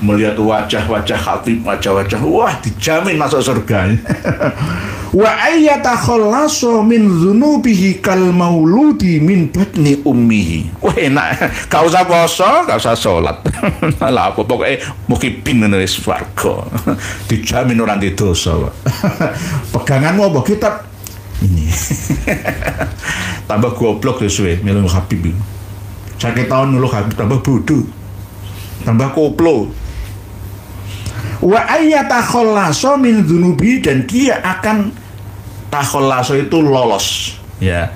Melihat wajah-wajah Habib, wajah-wajah, wah, dijamin masuk surga. Wa ayyatakhallasu min dzunubihi kal mauludi min batni ummihi. Wah, enak. Gak usah puasa, gak usah sholat. Lah apa pokoknya mukhibin wis swarga. Dijamin orang di dosa. Peganganmu apa kitab ini? Tambah goblok sesuai melu Habib. Sakit tahun nulu Habib tambah bodoh, tambah koplo. Wa ayyatakhallasu min dzunubi, dan dia akan takhallasu itu lolos, ya,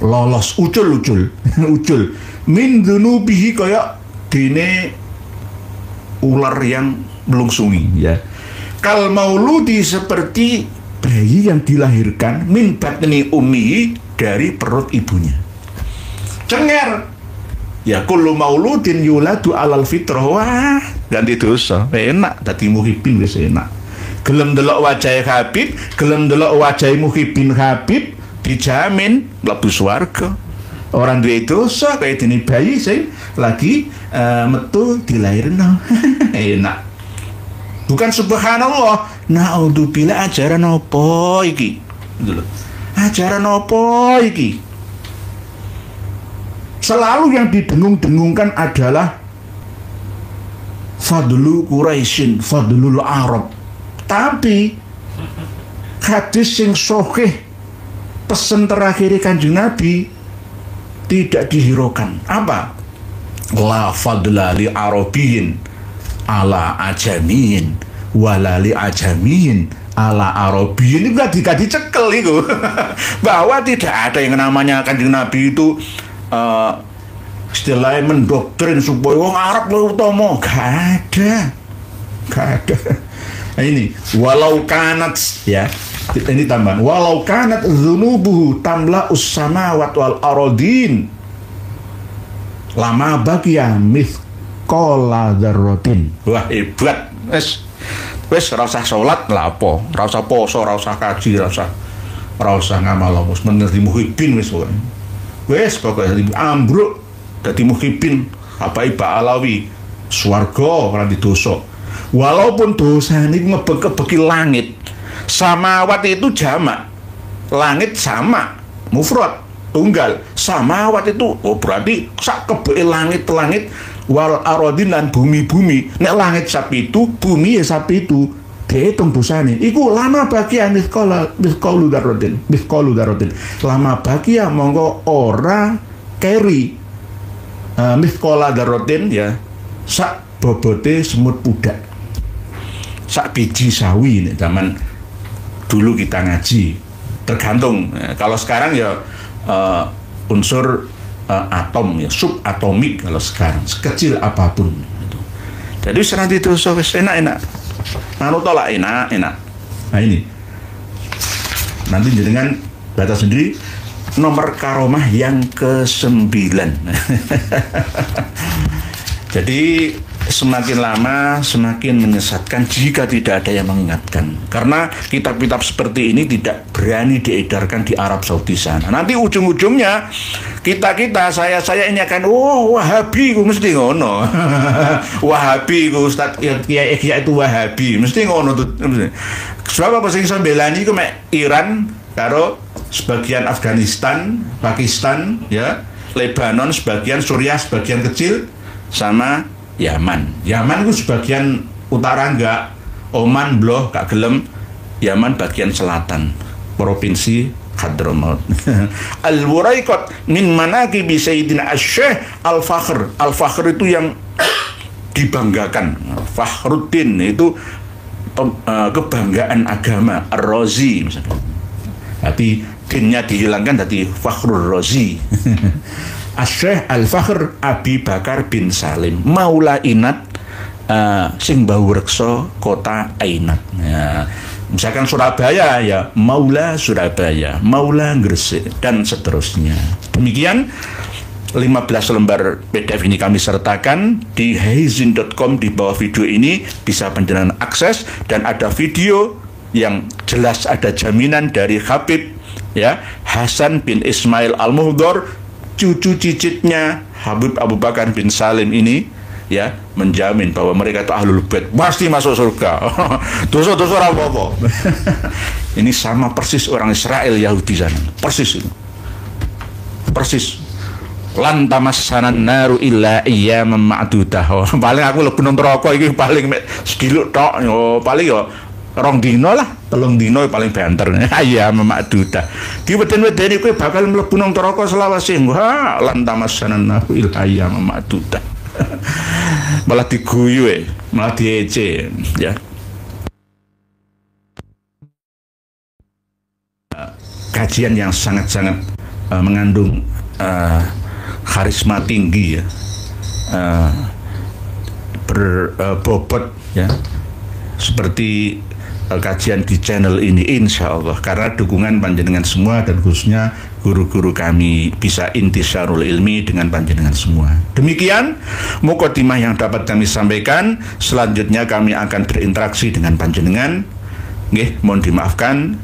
lolos, ucul ucul min dzunubihi, kayak dene ular yang melungsungi, ya. Kal mauludi, seperti bayi yang dilahirkan min batni ummihi, dari perut ibunya. Cenger. Ya kullu mauludin yuladu alal fitrah. Wah, ganti dosa. Enak dadi muhibbin wis enak. Gelem delok wajah Habib, gelem delok wajah muhibbin Habib, dijamin mlebu swarga. Orang duwe dosa kayak dene bayi sing lagi metu dilahirno. Enak. Bukan subhanallah. Naudzubillah, ajaran apa iki? Gitu loh. Ajaran apa iki? Selalu yang didengung-dengungkan adalah fadlu Quraisyin, fadlul Arab. Tapi hadis yang sahih, pesan terakhir Kanjeng Nabi tidak dihiraukan. Apa? La fadla li Arabiyyin ala ajamiyin, wala li ajamiyin ala Arabiyyin. Itu gak dicekel itu. Bahwa tidak ada yang namanya Kanjeng Nabi itu istilahnya mendoktrin supaya wong Arab lu utama. Gak ada. Nah, ini walau kanat, ya, ini tambahan, walau kanat dzunubuhu tamla us-samawat wal aradin lama bagiya mithqala dzarratin. Wah, hebat. Wes ora usah salat lah apa, ora usah poso, ora usah kaji, ora usah ngamal, wis menerima muhibin wis pokoke. Wes pokoke ambruk dadi muhibin apa Pak Alawi swarga ora didosa. Walaupun dosa ini ngebeki langit. Samawat itu jamak, langit sama, mufrad tunggal. Samawat itu berarti sak kebeke langit wal aradin lan bumi-bumi. Nek langit sapi itu, bumi ya sapi itu. Dihitung dosane. Iku lama bagian mithqalu dzarratin. Lama bagian monggo ora keri mithqala dzarratin, ya, sak bobote semut pudak. Sak biji sawi nih, zaman dulu kita ngaji. Tergantung. Kalau sekarang ya unsur atom, ya, subatomik kalau sekarang, sekecil apapun gitu. Jadi serang itu enak manut tolak enak. Nah ini nanti dengan baca sendiri nomor karomah yang ke-9. Jadi semakin lama semakin menyesatkan jika tidak ada yang mengingatkan. Karena kitab-kitab seperti ini tidak berani diedarkan di Arab Saudi sana. Nanti ujung-ujungnya saya ini akan Wahabi ku mesti ngono. Wahabi ku Ustaz kiai itu Wahabi mesti ngono tuh. Sebab apa sing sambelani ku mek Iran karo sebagian Afghanistan, Pakistan, ya, Lebanon sebagian, Suriah sebagian kecil, sama Yaman itu sebagian utara enggak, Oman bloh gak gelem, Yaman bagian selatan, provinsi Hadramaut. Al-Wuraiqat min manaqibi Sayyidina Asy-Syaikh Al-Fakhr. Al-Fakhr itu yang dibanggakan. Fakhruddin itu kebanggaan agama. Ar-Razi misalnya. Tapi dinnya dihilangkan dari Fakhrur Razi. Asy-Syaikh Al-Fakhr Abi Bakar bin Salim Maula Inat, sing bau reksa kota Ainat. Ya, misalkan Surabaya, ya Maula Surabaya, Maula Gresik, dan seterusnya. Demikian 15 lembar PDF ini kami sertakan di heizin.com. Di bawah video ini bisa panjenengan akses, dan ada video yang jelas, ada jaminan dari Habib, ya, Hasan bin Ismail Al-Muhdhar, cucu cicitnya Habib Abu Bakar bin Salim ini, ya, menjamin bahwa mereka itu ahlul bait, pasti masuk surga. Dosa-dosa ora apa-apa. Ini sama persis orang Israel Yahudi sana. Persis itu. Persis. Lan tamassanan naru illa ayyaman ma'dudah. Paling aku lebu nang neraka iki paling sediluk tok, yo paling yo 2 dino lah, 3 dino paling banter. Ya ma'dudah. Diweden-wedeni kowe bakal mlebu nang neraka selawase. Wah, lan tamassanan naru illa ayyaman ma'dudah. Malah diguyu, malah diece, ya. Kajian yang sangat-sangat mengandung karisma tinggi, ya, berbobot, ya, seperti kajian di channel ini, insya Allah, karena dukungan panjenengan semua dan khususnya guru-guru kami bisa intisyarul ilmi dengan panjenengan semua. Demikian mukadimah yang dapat kami sampaikan. Selanjutnya kami akan berinteraksi dengan panjenengan. Nggih, mohon dimaafkan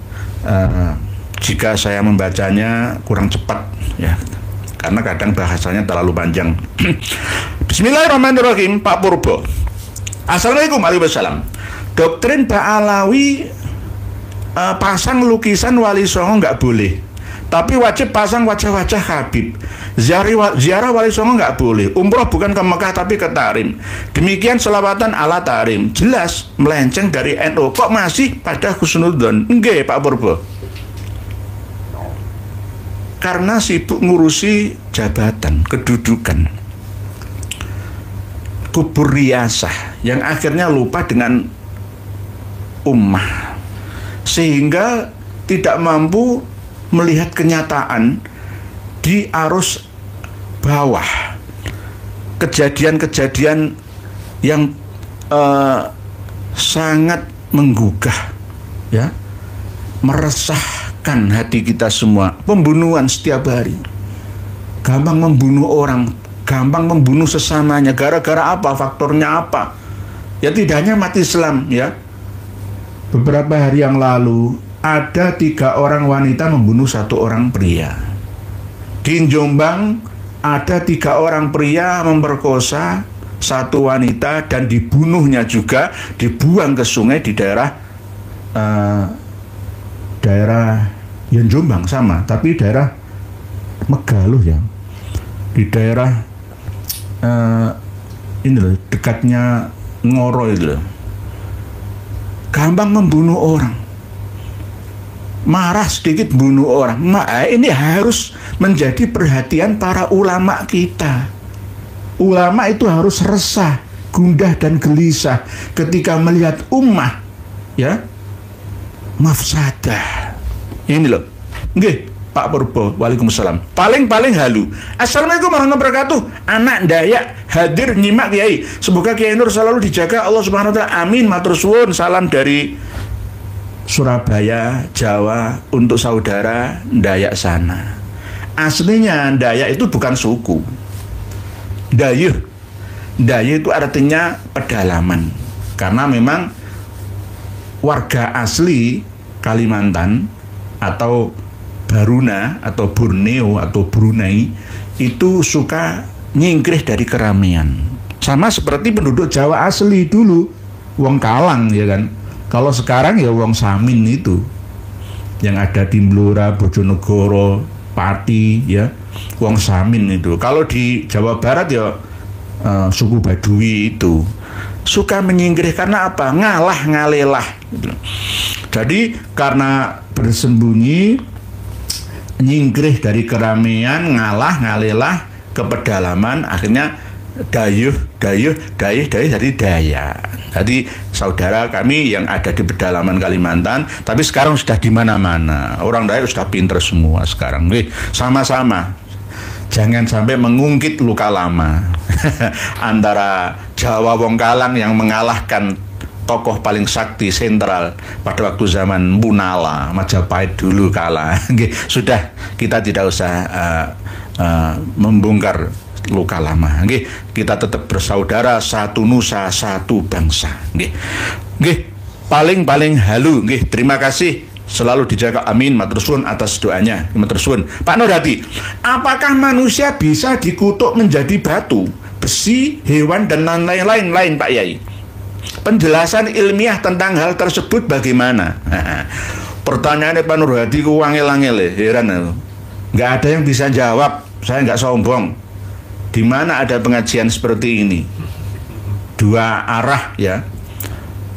jika saya membacanya kurang cepat, ya, karena kadang bahasanya terlalu panjang. Bismillahirrahmanirrahim. Pak Purbo. Assalamualaikum warahmatullahi wabarakatuh. Doktrin Pak Alawi pasang lukisan Wali Songo nggak boleh, Tapi wajib pasang wajah-wajah Habib. Ziarah Wali Songo nggak boleh. Umroh bukan ke Mekah tapi ke Tarim. Demikian selawatan ala Tarim. Jelas melenceng dari NU. Kok masih pada husnudzon? Nggih, Pak Purbo. Karena sibuk ngurusi jabatan, kedudukan, kubur riasah, yang akhirnya lupa dengan ummah, sehingga tidak mampu melihat kenyataan di arus bawah, kejadian-kejadian yang sangat menggugah, ya, meresahkan hati kita semua. Pembunuhan setiap hari, gampang membunuh orang, gampang membunuh sesamanya. Gara-gara apa? Faktornya apa? Ya tidak hanya umat Islam, ya. Beberapa hari yang lalu ada 3 orang wanita membunuh 1 orang pria. Di Jombang ada 3 orang pria memperkosa 1 wanita dan dibunuhnya juga, dibuang ke sungai di daerah yang Jombang sama, tapi daerah Megaluh ya, di daerah ini loh, dekatnya Ngoro itu loh. Gampang membunuh orang, marah sedikit bunuh orang. Ini harus menjadi perhatian para ulama kita. Ulama itu harus resah, gundah dan gelisah ketika melihat ummah, ya, mafsadah. Ini loh. Nggih, Pak Purbo. Waalaikumsalam. Paling halu. Assalamualaikum warahmatullahi wabarakatuh. Anak Dayak hadir nyimak Kiai. Semoga Kiai Nur selalu dijaga Allah Subhanahu wa taala. Amin. Matur suwun. Salam dari Surabaya, Jawa untuk saudara Dayak sana. Aslinya Dayak itu bukan suku. Dayuh itu artinya pedalaman. Karena memang warga asli Kalimantan atau Baruna atau Borneo atau Brunei itu suka nyingkrih dari keramaian. Sama seperti penduduk Jawa asli dulu, wong Kalang ya kan. Kalau sekarang ya wong Samin itu yang ada di Blora, Bojonegoro, Pati ya, wong Samin itu. Kalau di Jawa Barat ya suku Baduy itu suka menyingkrih karena apa? Ngalah ngalelah gitu. Jadi karena bersembunyi, nyingkrih dari keramaian, ngalah ngalelah ke pedalaman, akhirnya dayuh jadi daya. Jadi saudara kami yang ada di pedalaman Kalimantan, tapi sekarang sudah di mana-mana. Orang Dayak sudah pinter semua sekarang. Sama-sama. Jangan sampai mengungkit luka lama antara Jawa Wong Kalang yang mengalahkan tokoh paling sakti sentral pada waktu zaman Munala, Majapahit dulu kalah. Sudah, kita tidak usah membongkar luka lama. Kita tetap bersaudara, satu nusa, satu bangsa. Paling halu. Terima kasih. Selalu dijaga, amin, matur suwun atas doanya, matur suwun. Pak Nurhadi, apakah manusia bisa dikutuk menjadi batu, besi, hewan dan lain-lain Pak Yai? Penjelasan ilmiah tentang hal tersebut bagaimana? Pertanyaannya Pak Nurhadi ku wangel-angel, heran. Nggak ada yang bisa jawab, saya nggak sombong. Di mana ada pengajian seperti ini? 2 arah ya.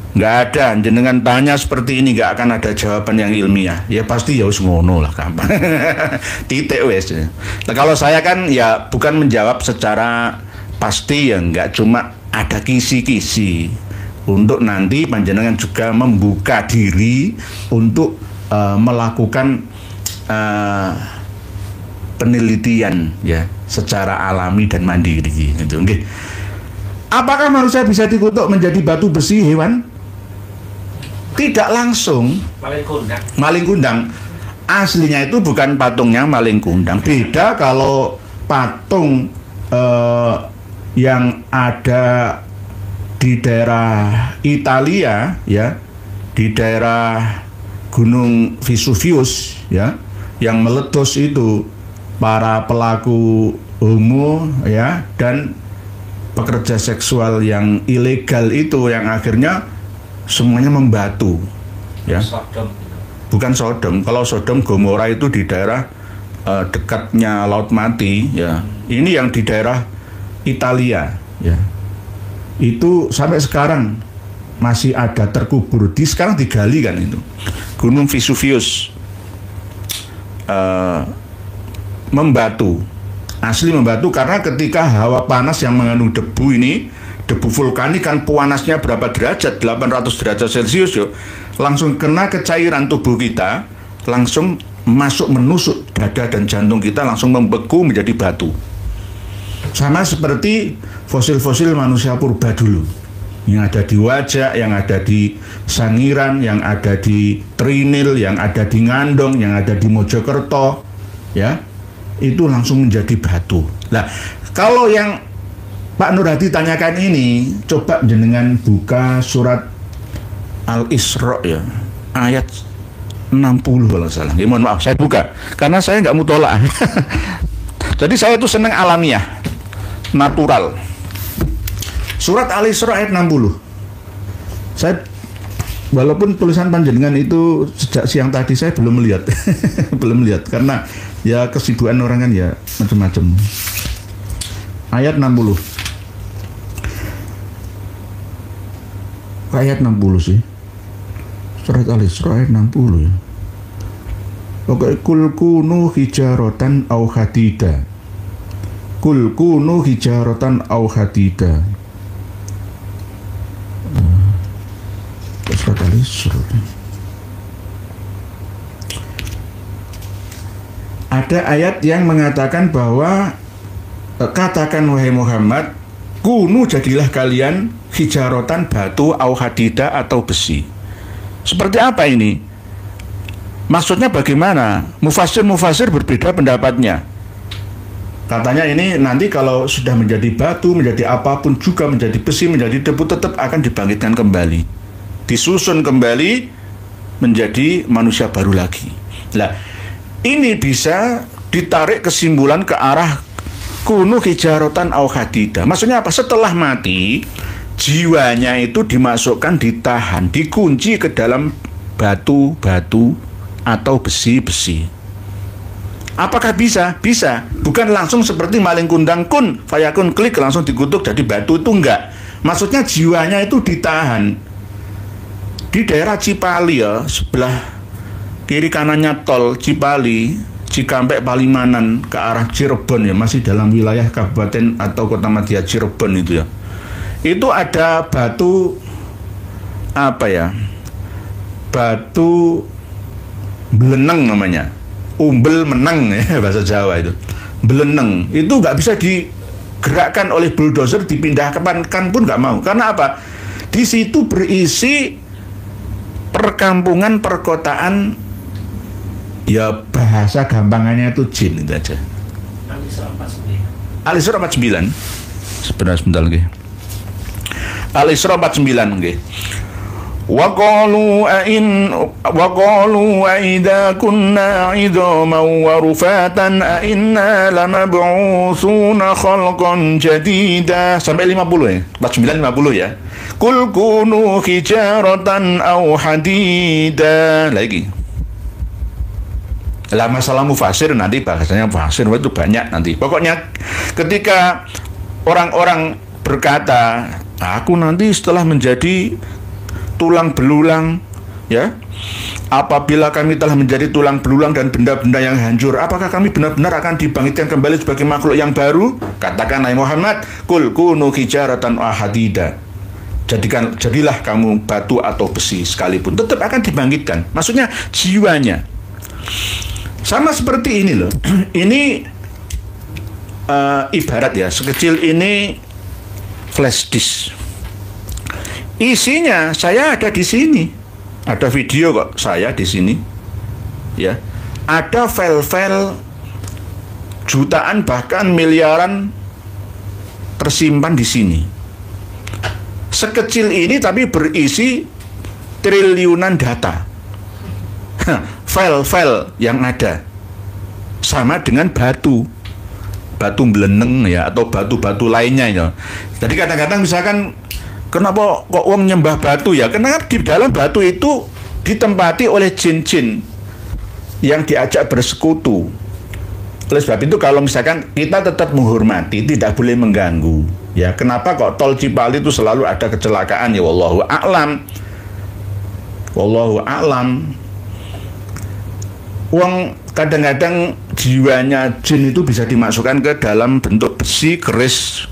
Nggak ada, jenengan tanya seperti ini nggak akan ada jawaban yang ilmiah. Ya pasti ya wis ngono lah, gampang. Titik wis. Nah, kalau saya kan ya bukan menjawab secara pasti ya, nggak, cuma ada kisi-kisi untuk nanti panjenengan juga membuka diri untuk melakukan penelitian ya secara alami dan mandiri gitu. Apakah manusia bisa dikutuk menjadi batu besi, hewan? Tidak langsung. Maling kundang. Aslinya itu bukan patungnya maling kundang. Beda kalau patung yang ada di daerah Italia ya, di daerah Gunung Vesuvius ya, yang meletus itu para pelaku homo ya dan pekerja seksual yang ilegal itu, yang akhirnya semuanya membatu ya. Bukan Sodom. Kalau Sodom Gomora itu di daerah dekatnya Laut Mati, ya. Ini yang di daerah Italia, ya. Itu sampai sekarang masih ada terkubur. Sekarang digali kan itu. Gunung Vesuvius membatu. Asli membatu karena ketika hawa panas yang mengandung debu ini, debu vulkanik kan panasnya berapa derajat? 800 derajat Celcius, yo. Langsung kena ke cairan tubuh kita, langsung masuk menusuk dada dan jantung kita, langsung membeku menjadi batu. Sama seperti fosil-fosil manusia purba dulu, yang ada di Wajak, yang ada di Sangiran, yang ada di Trinil, yang ada di Ngandong, yang ada di Mojokerto, ya, itu langsung menjadi batu. Nah, kalau yang Pak Nur Hadi tanyakan ini, coba jenengan buka surat Al-Isra, ya, ayat 60 kalau salah. Ya, mohon maaf, saya buka karena saya nggak mutolak. Jadi saya itu senang alamiah, natural. Surat Al-Isra ayat 60. Saya, walaupun tulisan panjenengan itu sejak siang tadi saya belum melihat. Belum melihat karena ya kesibukan orang kan ya macam-macam. Ayat 60. Ayat 60 sih. Surat Al-Isra ayat 60 ya. Pokoknya kul kunu hijaratan au hadida. Kul kunu hijaratan au hadida. Surat Al-Isra. Ada ayat yang mengatakan bahwa katakan wahai Muhammad, kunu jadilah kalian hijaratan, batu, au hadida atau besi. Seperti apa ini? Maksudnya bagaimana? Mufasir berbeda pendapatnya. Katanya ini nanti kalau sudah menjadi batu, menjadi apapun juga, menjadi besi, menjadi debu, tetap akan dibangkitkan kembali, disusun kembali menjadi manusia baru lagi. Nah, ini bisa ditarik kesimpulan ke arah kunu hijaratan au hadida. Maksudnya apa? Setelah mati, jiwanya itu dimasukkan, ditahan, dikunci ke dalam batu-batu atau besi-besi. Apakah bisa? Bisa. Bukan langsung seperti maling kundang kun, fayakun klik langsung dikutuk jadi batu, itu enggak. Maksudnya jiwanya itu ditahan di daerah Cipali, ya, sebelah kiri kanannya tol Cipali, Cikampek, Palimanan ke arah Cirebon, ya, masih dalam wilayah kabupaten atau kota madya Cirebon itu, ya. Itu ada batu apa ya? Batu beleneng namanya. Umbel meneng, ya, bahasa Jawa itu. Beleneng. Itu nggak bisa digerakkan oleh bulldozer, dipindahkan pun nggak mau. Karena apa? Di situ berisi perkampungan, perkotaan, ya bahasa gampangannya itu jin itu aja. Al-Isra 49. Sebentar lagi. Al-Isra 49 nggih. Wa qalu idza kunna 'idhaman wa rufatan a inna lamab'utsuna khalqan jadida. Sampai 50 ya. 49 50 ya. Kul kunu hijaratan aw hadida. Lagi. Lah masalah mufasir nanti bahasanya mufasir itu banyak nanti. Pokoknya ketika orang-orang berkata, aku nanti setelah menjadi tulang belulang, ya, apabila kami telah menjadi tulang belulang dan benda-benda yang hancur, apakah kami benar-benar akan dibangkitkan kembali sebagai makhluk yang baru? Katakan hai Muhammad, kul kunu hijaratan wa hadida. Jadilah kamu batu atau besi sekalipun, tetap akan dibangkitkan. Maksudnya jiwanya. Sama seperti ini loh. Ini ibarat ya, sekecil ini flash disk. Isinya saya ada di sini. Ada video kok saya di sini. Ya. Ada file-file jutaan bahkan miliaran tersimpan di sini. Sekecil ini tapi berisi triliunan data. File-file yang ada sama dengan batu beleneng, ya, atau batu-batu lainnya, ya. Jadi kadang-kadang misalkan kenapa kok wong nyembah batu, ya? Karena di dalam batu itu ditempati oleh jin-jin yang diajak bersekutu. Oleh sebab itu kalau misalkan kita tetap menghormati, tidak boleh mengganggu. Ya, kenapa kok tol Cipali itu selalu ada kecelakaan? Ya wallahu a'lam. Wallahu a'lam. Uang kadang-kadang jiwanya jin itu bisa dimasukkan ke dalam bentuk besi, keris,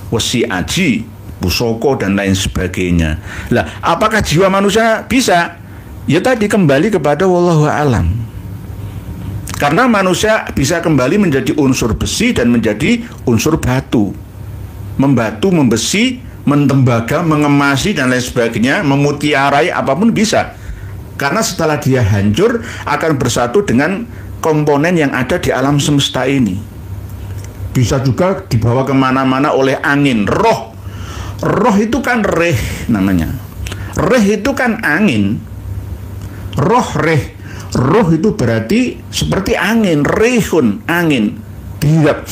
wesi aji, pusoko dan lain sebagainya. Lah, apakah jiwa manusia bisa? Ya tadi kembali kepada wallahu a'lam. Karena manusia bisa kembali menjadi unsur besi dan menjadi unsur batu. Membatu, membesi, mentembaga, mengemasi dan lain sebagainya, memutiarai apapun bisa. Karena setelah dia hancur akan bersatu dengan komponen yang ada di alam semesta ini. Bisa juga dibawa kemana-mana oleh angin. Roh itu kan reh namanya. Reh itu kan angin. Roh itu berarti seperti angin, rehun, angin. Dia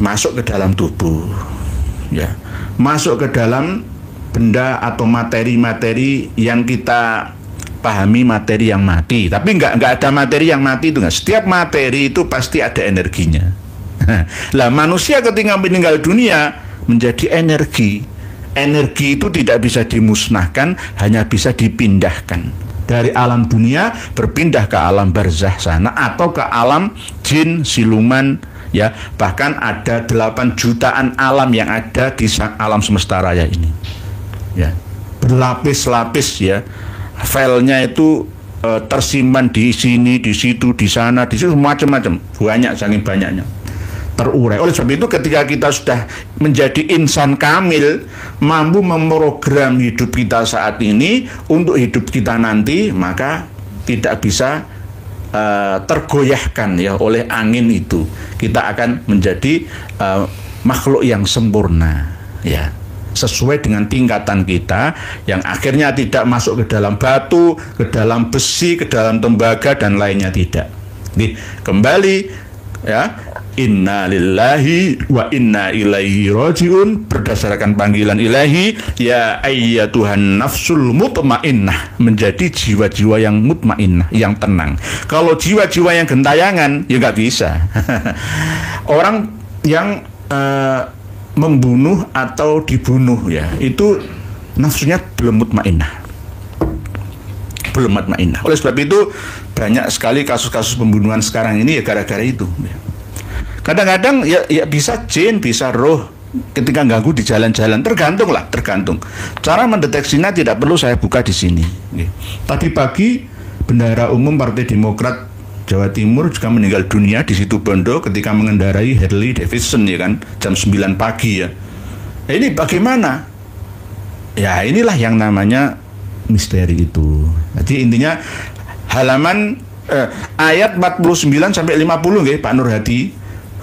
masuk ke dalam tubuh, ya, masuk ke dalam benda atau materi-materi yang kita pahami materi yang mati. Tapi nggak ada materi yang mati itu nggak. Setiap materi itu pasti ada energinya. Lah manusia ketika meninggal dunia menjadi energi. Energi itu tidak bisa dimusnahkan, hanya bisa dipindahkan. Dari alam dunia berpindah ke alam barzah sana atau ke alam jin, siluman, ya, bahkan ada 8 jutaan alam yang ada di alam semesta raya ini, ya, berlapis-lapis, ya, filenya itu tersimpan di sini, di situ, di sana, di situ, macam-macam, banyak, saking banyaknya, terurai. Oleh sebab itu ketika kita sudah menjadi insan kamil, mampu memprogram hidup kita saat ini untuk hidup kita nanti, maka tidak bisa tergoyahkan, ya, oleh angin itu. Kita akan menjadi makhluk yang sempurna, ya, sesuai dengan tingkatan kita, yang akhirnya tidak masuk ke dalam batu, ke dalam besi, ke dalam tembaga dan lainnya, tidak. Nih, kembali, ya, inna lillahi wa inna ilaihi rajiun, berdasarkan panggilan ilahi, ya ayyatuhan nafsul mutmainnah, menjadi jiwa-jiwa yang mutmainnah, yang tenang. Kalau jiwa-jiwa yang gentayangan, ya nggak bisa. Orang yang membunuh atau dibunuh, ya, itu nafsunya belum mutmainnah, belum mutmainnah. Oleh sebab itu banyak sekali kasus-kasus pembunuhan sekarang ini, ya gara-gara itu. Kadang-kadang ya bisa jin, bisa roh ketika ganggu di jalan-jalan, tergantung. Cara mendeteksinya tidak perlu saya buka di sini. Tadi pagi bendahara umum Partai Demokrat Jawa Timur juga meninggal dunia di situ Bondo ketika mengendarai Harley Davidson, ya kan, jam 9 pagi, ya. Ini bagaimana? Ya inilah yang namanya misteri itu. Jadi intinya halaman ayat 49 sampai 50, nggih, Pak Nur Hadi.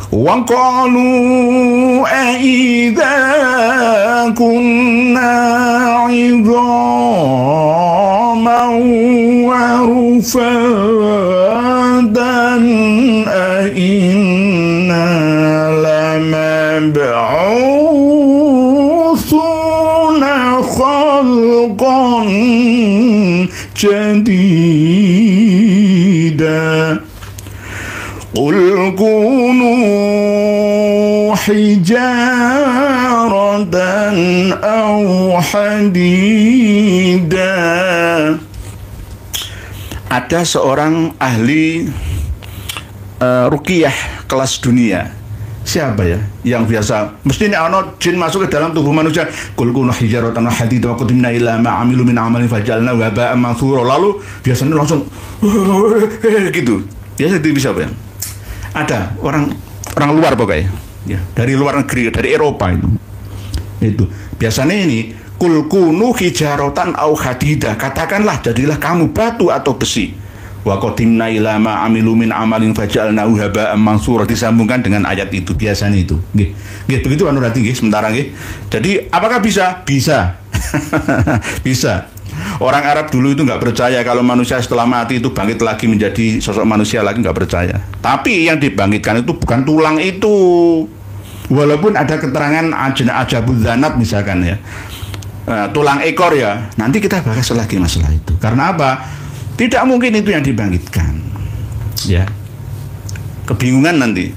Wa qalu aidza kunna 'idhaman wa rufadan a inna lamab'utsuna khalqan jadida. Qul kunu hijaratan aw hadida. Ada seorang ahli ruqyah kelas dunia. Siapa ya? Yang biasa mesti nek ana jin masuk ke dalam tubuh manusia, qul kunu hijaratan aw hadida wa qadimna ila ma 'amilu min 'amalin fajalna haba'an mansura. Lalu biasanya langsung gitu. Biasa itu bisa, Pak. Ada orang luar pokoknya, ya, dari luar negeri, dari Eropa itu biasanya ini kul kunu hijaratan au hadida, katakanlah jadilah kamu batu atau besi. Wa qadimna ila ma 'amilu min 'amalin faj'alnahu haba'an mansura, disambungkan dengan ayat itu biasanya itu. Nggih. Nggih, begitu anu rati nggih, sementara nggih. Jadi apakah bisa? Bisa. Bisa. Orang Arab dulu itu nggak percaya kalau manusia setelah mati itu bangkit lagi menjadi sosok manusia lagi, nggak percaya. Tapi yang dibangkitkan itu bukan tulang itu. Walaupun ada keterangan ajabul zanat misalkan, ya, tulang ekor, ya. Nanti kita bahas lagi masalah itu. Karena apa? Tidak mungkin itu yang dibangkitkan, ya. kebingungan nanti.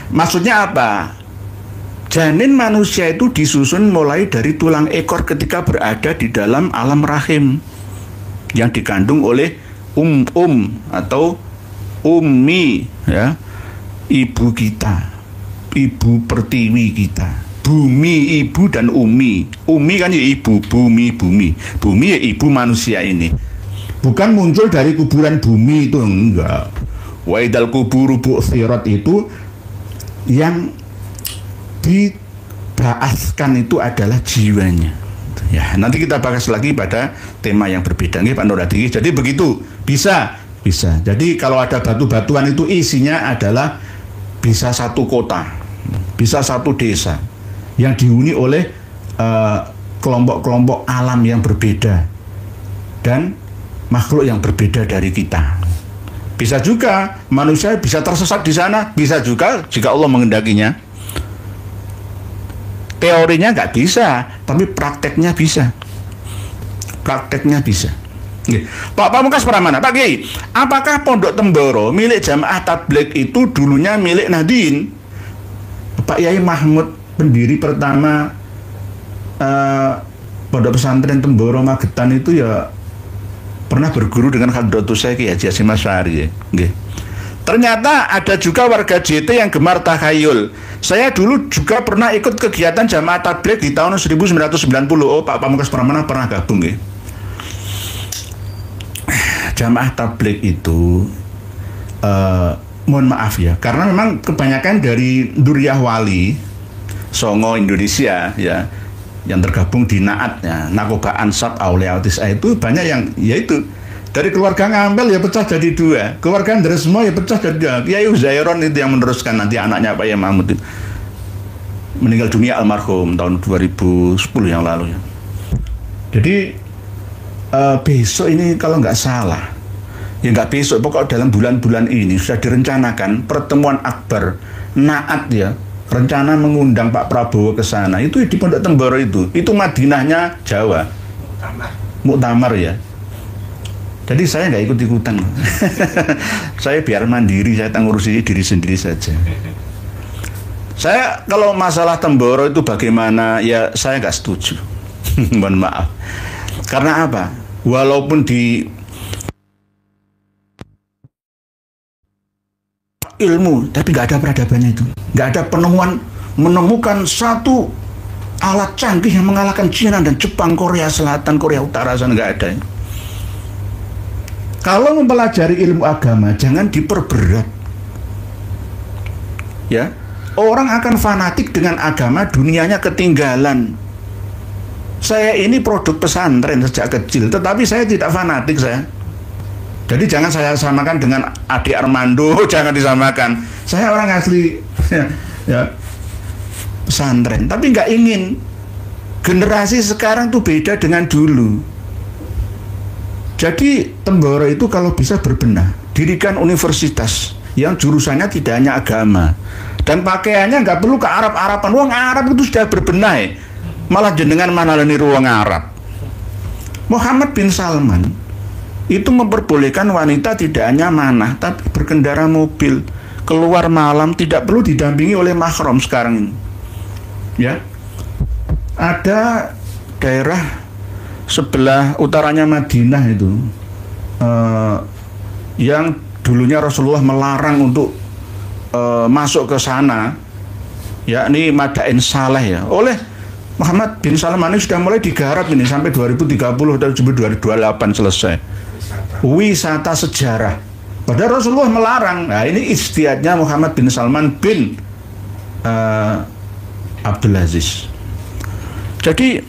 Maksudnya apa? Janin manusia itu disusun mulai dari tulang ekor ketika berada di dalam alam rahim yang dikandung oleh atau ummi, ya, ibu kita, ibu pertiwi kita. Bumi ibu dan umi. Umi kan ya ibu, bumi. Bumi ya ibu manusia ini. Bukan muncul dari kuburan bumi, itu enggak. Wa idal kuburu bu'thirat itu yang dibaaskan itu adalah jiwanya. Ya, nanti kita bahas lagi pada tema yang berbeda, nggih Pak Nuradi. Jadi begitu, bisa. Jadi kalau ada batu-batuan itu isinya adalah bisa satu kota, bisa satu desa yang dihuni oleh kelompok-kelompok alam yang berbeda dan makhluk yang berbeda dari kita. Bisa juga manusia bisa tersesat di sana, bisa juga jika Allah menghendakinya. Teorinya nggak bisa, tapi prakteknya bisa. Pak Pamungkas Pramana, Pak Kiai, apakah Pondok Temboro milik Jamaah Tabligh itu dulunya milik Nahdien? Pak Yai Mahmud, pendiri pertama Pondok Pesantren Temboro Magetan itu ya pernah berguru dengan Hadratus Syekh Haji Hasyim Asy'ari. Ternyata ada juga warga JT yang gemar takhayul. Saya dulu juga pernah ikut kegiatan Jamaah Tabligh di tahun 1990. Oh, Pak Pamungkas Pramana pernah gabung ya. Jamaah Tabligh itu mohon maaf ya, karena memang kebanyakan dari Duriyah Wali Songo Indonesia ya, yang tergabung di Naat ya, Nakoba Ansab Auliatis itu banyak yang yaitu dari keluarga Ngambel ya pecah jadi dua, keluarga Ndresmo ya pecah jadi dua. Kiai Uzairon itu yang meneruskan, nanti anaknya Pak Yai Mahmud itu meninggal dunia almarhum tahun 2010 yang lalu ya. Jadi besok ini kalau nggak salah ya, nggak besok, pokok dalam bulan-bulan ini sudah direncanakan pertemuan akbar Naat ya, rencana mengundang Pak Prabowo ke sana. Itu di Pondok Temboro itu Madinahnya Jawa, muktamar ya. Jadi saya nggak ikut-ikutan. Saya biar mandiri, saya ngurusi diri sendiri saja. Saya kalau masalah Temboro itu bagaimana ya, saya nggak setuju. Mohon maaf. Karena apa? Walaupun di ilmu, tapi nggak ada peradabannya itu. Nggak ada menemukan satu alat canggih yang mengalahkan Cina dan Jepang, Korea Selatan, Korea Utara sana, nggak ada. Kalau mempelajari ilmu agama jangan diperberat. Ya, orang akan fanatik dengan agama, dunianya ketinggalan. Saya ini produk pesantren sejak kecil, tetapi saya tidak fanatik saya. Jadi jangan saya samakan dengan Adi Armando, jangan disamakan. Saya orang asli ya, pesantren, tapi nggak ingin generasi sekarang tuh beda dengan dulu. Jadi Temboro itu kalau bisa berbenah, dirikan universitas yang jurusannya tidak hanya agama, dan pakaiannya nggak perlu ke Arab-Araban. Wong Arab itu sudah berbenah, malah jenengan mana niru wong Arab. Muhammad bin Salman itu memperbolehkan wanita tidak hanya manah, tapi berkendara mobil, keluar malam tidak perlu didampingi oleh mahram sekarang ini. Ya, ada daerah sebelah utaranya Madinah itu yang dulunya Rasulullah melarang untuk masuk ke sana, yakni Madain Saleh ya, oleh Muhammad bin Salman ini sudah mulai digarap ini sampai 2030 dan 2028 selesai. Wisata sejarah. Padahal Rasulullah melarang. Nah, ini ijtihadnya Muhammad bin Salman bin Abdul Aziz. Jadi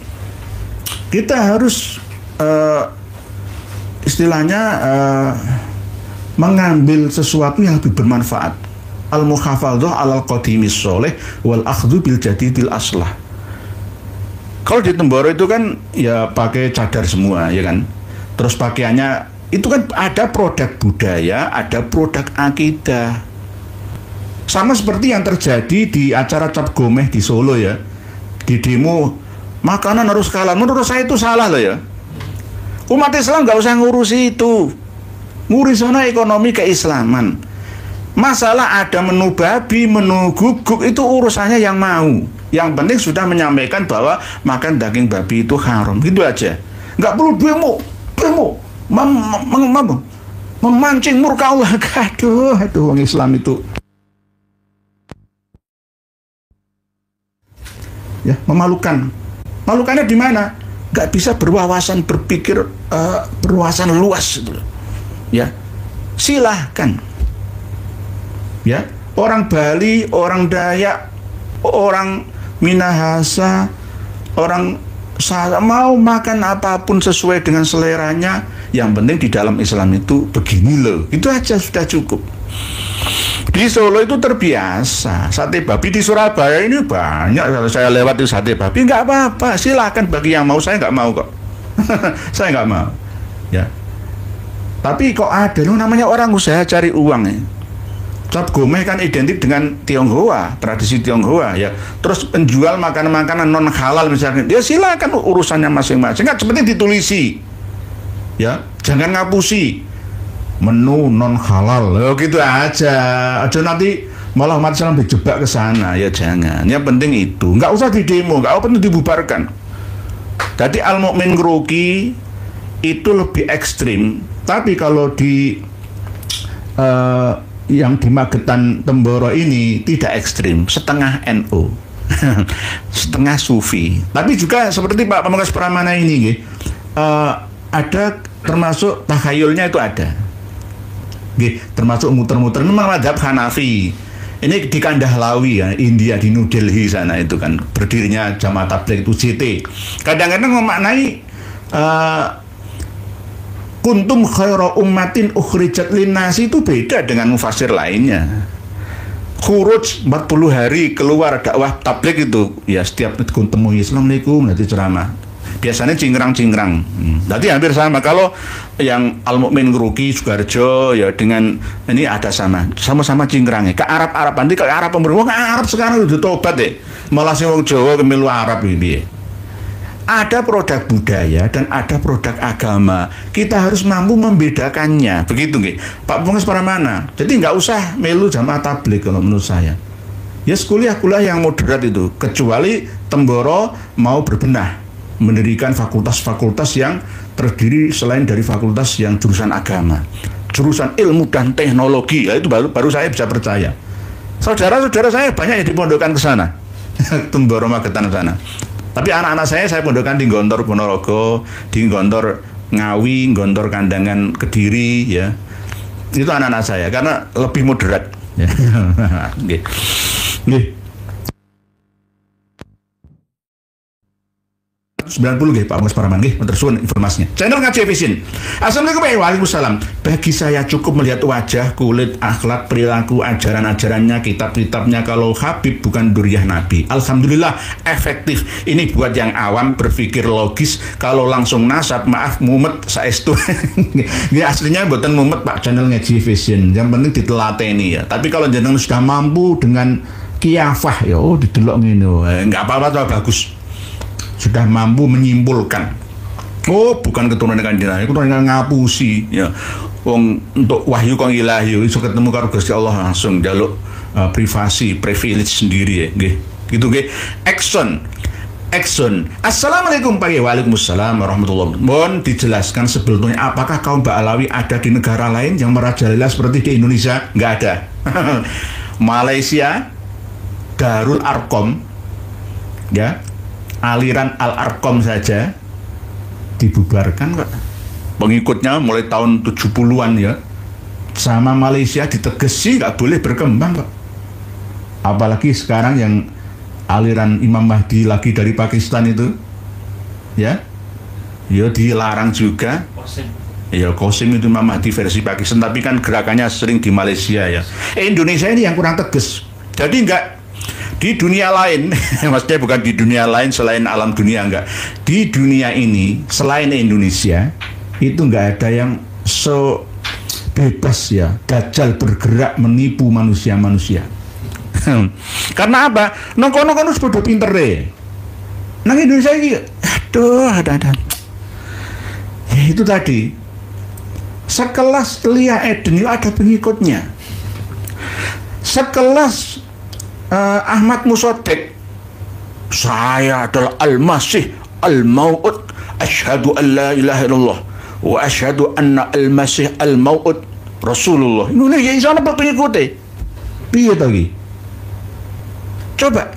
kita harus istilahnya mengambil sesuatu yang lebih bermanfaat. Al-muhafadzah alal qadimis sholeh wal akhdhu bil jadidil aslah. Kalau di Temboro itu kan ya pakai cadar semua ya kan. Terus pakaiannya itu kan ada produk budaya, ada produk akidah. Sama seperti yang terjadi di acara Cap Gomeh di Solo ya. Di demo makanan harus halal. Menurut saya itu salah loh ya. Umat Islam nggak usah ngurusi itu. Ngurus sana ekonomi keislaman. Masalah ada menu babi, menu guguk, itu urusannya yang mau. Yang penting sudah menyampaikan bahwa makan daging babi itu haram. Gitu aja. Nggak perlu demo memancing murka Allah. Aduh, orang Islam itu ya memalukan. Malukannya di mana? Nggak bisa berwawasan berpikir, berwawasan luas gitu. Ya, silahkan. Ya, orang Bali, orang Dayak, orang Minahasa, orang mau makan apapun sesuai dengan seleranya. Yang penting di dalam Islam itu begini loh. Itu aja sudah cukup. Di Solo itu terbiasa sate babi. Di Surabaya ini banyak. Kalau saya lewat di sate babi, nggak apa-apa. Silakan bagi yang mau. Saya nggak mau kok. Saya nggak mau. Ya. Tapi kok ada loh namanya orang usaha cari uang ya. Cap gomeh kan identik dengan Tionghoa, tradisi Tionghoa ya. Terus penjual makanan-makanan non halal misalnya, ya silakan urusannya masing-masing. Kan seperti ditulisi, ya jangan ngapusi menu non halal, gitu aja. Aja nanti malah umat Islam dijebak ke sana, ya jangan. Yang penting itu, nggak usah di demo, nggak perlu dibubarkan. Jadi al-mu'min grogi itu lebih ekstrim. Tapi kalau di yang di Magetan Temboro ini tidak ekstrim, setengah NU, setengah Sufi. Tapi juga seperti Pak Pamungkas Pramana ini, ada termasuk takhayulnya itu ada, termasuk muter-muter. Memang madhab Hanafi. Ini di Kandahlawi ya, India, di New Delhi sana itu kan berdirinya Jamaah Tabligh itu JT. Kadang-kadang memaknai kuntum khaira ummatin ukhrijat linnasi itu beda dengan mufasir lainnya. Khuruj 40 hari keluar dakwah tabligh itu ya setiap ketemu Assalamualaikum nanti ceramah. Biasanya cingkrang-cingkrang. Nanti hampir sama. Kalau yang Al-Mu'min Nguruki Sukoharjo ya dengan ini ada sama-sama cingkrangnya. Ke Arab nanti ke Arab pemberwong Arab sekarang udah tobat deh. Malah sing wong Jawa kemilu Arab ini. Ada produk budaya dan ada produk agama. Kita harus mampu membedakannya. Begitu nggih, Pak Pamungkas Pramana. Jadi nggak usah melu jamaah tabligh kalau menurut saya. Ya kuliah-kuliah yang moderat itu. Kecuali Temboro mau berbenah, mendirikan fakultas-fakultas yang terdiri selain dari fakultas yang jurusan agama, jurusan ilmu dan teknologi. Ya, itu baru saya bisa percaya. Saudara-saudara saya banyak yang dipondokkan ke sana. Temboro Magetan sana. Tapi anak-anak saya pondokkan di Gontor Ponorogo, di Gontor Ngawi, Gontor Kandangan Kediri, ya. Itu anak-anak saya karena lebih moderat. Ya. Nggih. Nggih. 90 nggih Pak Pamungkas Pramana nggih, matur suwun informasinya. Channel Ngaji Vision. Assalamualaikum warahmatullahi wabarakatuh. Bagi saya cukup melihat wajah, kulit, akhlak, perilaku, ajaran-ajarannya, kitab-kitabnya. Kalau Habib bukan duriah Nabi. Alhamdulillah efektif. Ini buat yang awam berpikir logis. Kalau langsung nasab, maaf mumet saestu. Ini aslinya mboten mumet Pak, channel Ngaji Vision. Yang penting ditelateni ya. Tapi kalau jenengan sudah mampu dengan kiafah ya, didelok ngene. Enggak apa-apa tuh bagus. Sudah mampu menyimpulkan, oh bukan keturunan Kanjeng Nabi, keturunan ngapusi ya. Wong untuk wahyu kong ilahi iso ketemu karo Gusti Allah langsung jaluk privasi, privilege sendiri ya nggih. Gitu nggih. Action. Assalamualaikum Pak. Waalaikumsalam warahmatullahi wabarakatuh. Mohon dijelaskan sebetulnya apakah kaum Ba'alawi ada di negara lain yang merajalela seperti di Indonesia? Nggak ada. Malaysia Darul Arkom ya, aliran Al-Arkom saja dibubarkan Pak. Pengikutnya mulai tahun 70-an ya. Sama Malaysia ditegesi nggak boleh berkembang Pak. Apalagi sekarang yang aliran Imam Mahdi lagi dari Pakistan itu ya. Ya dilarang juga. Ya Qasim itu Imam Mahdi versi Pakistan, tapi kan gerakannya sering di Malaysia ya. Indonesia ini yang kurang tegas. Jadi enggak di dunia lain, maksudnya bukan di dunia lain selain alam dunia, enggak. Di dunia ini selain Indonesia itu enggak ada yang so bebas ya, dajjal bergerak menipu manusia-manusia. Karena apa? Nongko-nongko harus bodoh pinter deh. Nang Indonesia ini, aduh, ada. Ya itu tadi. Sekelas Lia Eden itu ada pengikutnya. sekelas Ahmad Musaddiq, saya adalah Al-Masih Al-Mau'ud, asyhadu an la ilaha illallah wa asyhadu anna Al-Masih Al-Mau'ud Rasulullah. Ini ya iso apa pengikute? Piye to iki? Coba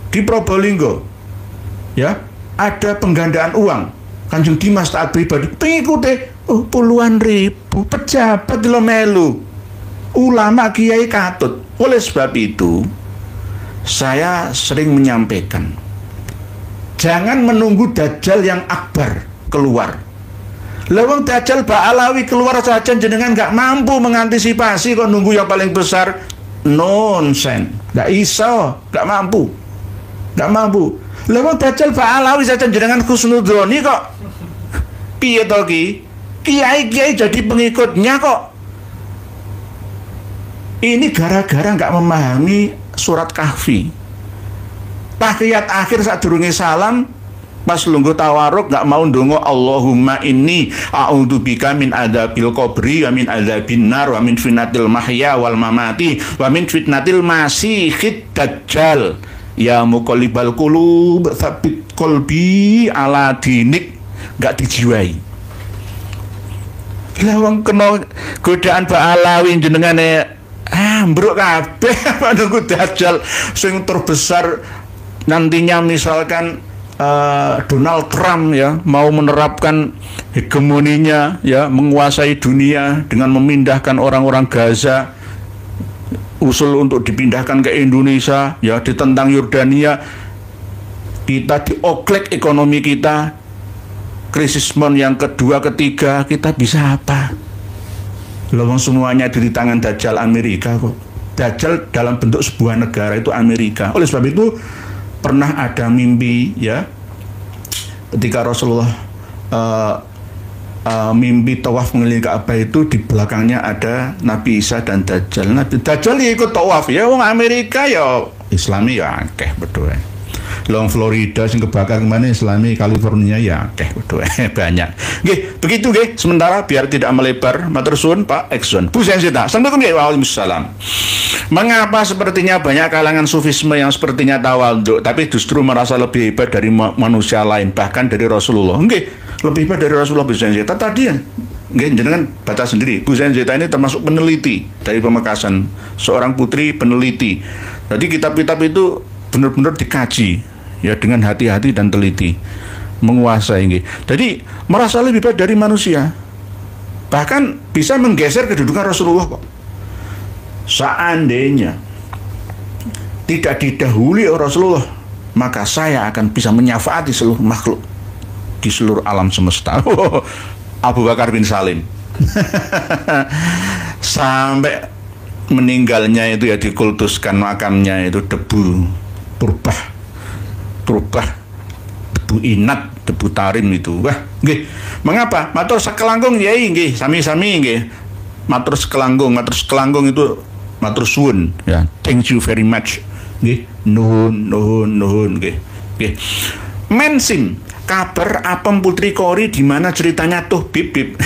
di Probolinggo ya, ada penggandaan uang Kanjeng Dimas taat pribadi, pengikute puluhan ribu, pejabat lo melu, ulama kiai katut. Oleh sebab itu saya sering menyampaikan, jangan menunggu Dajjal yang akbar keluar. Lawang Dajjal Ba'alawi keluar saja jenengan gak mampu mengantisipasi, kok nunggu yang paling besar. Nonsen, gak iso, gak mampu. Lawang Dajjal Ba'alawi saja jenengan khusnudoni kok. Piye to ki? Kiai-kiai jadi pengikutnya kok. Ini gara-gara gak memahami surat Kahfi. Tahiyat akhir saat durunge salam, pas lungguh tawaruk gak mau ndonga Allahumma inni a'udzubika min adzabil qabri wa min adzabin nar wa min fitnatil mahya wal mamati wa min fitnatil masiihid dajjal ya muqallibal qulub tsabbit qalbi ala dinik. Gak dijiwai. Lah wong kena godaan Ba'alawi jenengane ambruk kabeh nunggu Dajjal sing terbesar nantinya, misalkan Donald Trump ya mau menerapkan hegemoninya ya, menguasai dunia dengan memindahkan orang-orang Gaza, usul untuk dipindahkan ke Indonesia ya, ditentang Yordania, kita dioklek ekonomi kita, krisis mon yang kedua ketiga, kita bisa apa? Lawang semuanya di tangan Dajjal Amerika kok. Dajjal dalam bentuk sebuah negara itu Amerika. Oleh sebab itu pernah ada mimpi ya, ketika Rasulullah mimpi tawaf mengelilingi Ka'bah, itu di belakangnya ada Nabi Isa dan Dajjal. Nabi Dajjal ya ikut tawaf ya, wong Amerika ya Islami ya akeh betul. Long Florida sing kebakar kemana Islami, California ya akeh betul banyak. Nggih, begitu nggih. Sementara biar tidak melebar, matur suwun Pak Exxon. Bu Sensita. Assalamualaikum warahmatullahi. Mengapa sepertinya banyak kalangan sufisme yang sepertinya tawadhu tapi justru merasa lebih hebat dari manusia lain, bahkan dari Rasulullah? Nggih, lebih hebat dari Rasulullah Bu Sensita. Tadi ya nggih, jenengan baca sendiri. Bu Sensita ini termasuk peneliti dari Pamekasan, seorang putri peneliti. Jadi kitab-kitab itu benar-benar dikaji ya dengan hati-hati dan teliti, menguasai ini. Jadi merasa lebih baik dari manusia, bahkan bisa menggeser kedudukan Rasulullah kok. Seandainya tidak didahului oleh Rasulullah, maka saya akan bisa menyafaati seluruh makhluk di seluruh alam semesta. Abu Bakar bin Salim sampai meninggalnya itu ya dikultuskan makamnya itu debu turbah, debu inat, debu tarim itu. Wah, nggih. Mengapa? Matur sekelangkung yai nggih, sami-sami nggih. Matur sekelangkung itu matur suwun ya. Thank you very much. Nggih, nuhun nggih. Nggih. Mensim, kabar apem Putri Kori di mana ceritanya tuh bib.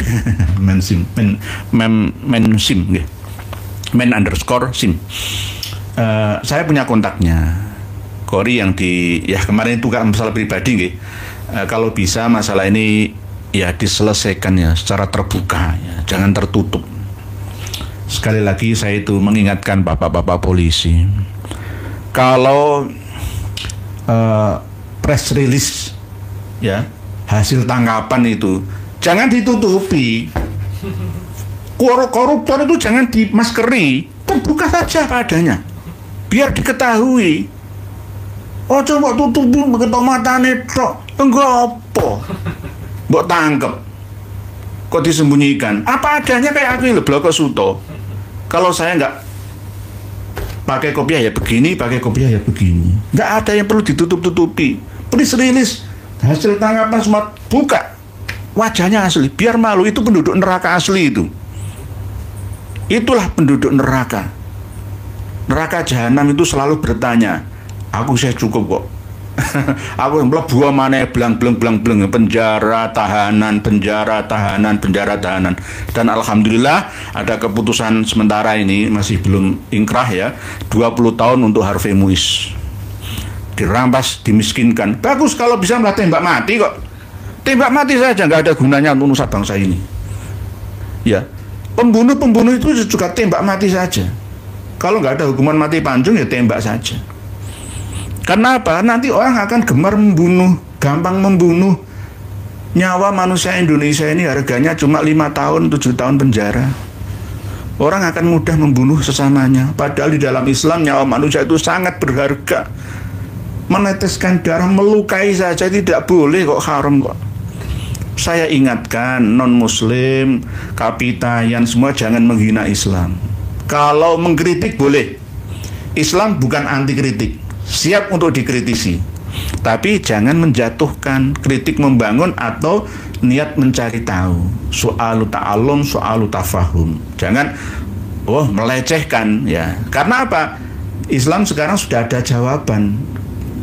Mensim, mensim nggih. Men_sim. Saya punya kontaknya. Kori yang ya kemarin itu kan masalah pribadi nggih. Kalau bisa masalah ini ya diselesaikan ya secara terbuka ya, jangan tertutup. Sekali lagi saya itu mengingatkan bapak-bapak polisi, kalau press release ya hasil tangkapan itu jangan ditutupi. Koruptor itu jangan dimaskeri, terbuka saja padanya biar diketahui. Oh coba tutupi begitu matane tok, enggak apa, mbok tangkep, kok disembunyikan? Apa adanya kayak aku ini Bloko Suto. Kalau saya nggak pakai kopiah ya begini, pakai kopiah ya begini, nggak ada yang perlu ditutup-tutupi. Press release hasil tangkapan semua buka, wajahnya asli, biar malu. Itu penduduk neraka asli itu. Itulah penduduk neraka. Neraka jahanam itu selalu bertanya, aku saya cukup kok. Aku mlebu maneh blang penjara tahanan. Dan alhamdulillah ada keputusan sementara ini, masih belum ingkrah ya, 20 tahun untuk Harvey Muiz. Dirampas, dimiskinkan. Bagus kalau bisa malah tembak mati kok. Tembak mati saja, nggak ada gunanya untuk nusa bangsa ini. Ya, pembunuh itu juga tembak mati saja. Kalau nggak ada hukuman mati panjang ya tembak saja. Karena apa? Nanti orang akan gemar membunuh, gampang membunuh. Nyawa manusia Indonesia ini harganya cuma 5 tahun, 7 tahun penjara. Orang akan mudah membunuh sesamanya. Padahal di dalam Islam nyawa manusia itu sangat berharga. Meneteskan darah, melukai saja tidak boleh kok, haram kok. Saya ingatkan non-muslim, kapitayan semua jangan menghina Islam. Kalau mengkritik boleh. Islam bukan anti kritik, siap untuk dikritisi. Tapi jangan menjatuhkan, kritik membangun atau niat mencari tahu. Soalu ta'allum, soalu tafahum. Jangan melecehkan ya. Karena apa? Islam sekarang sudah ada jawaban.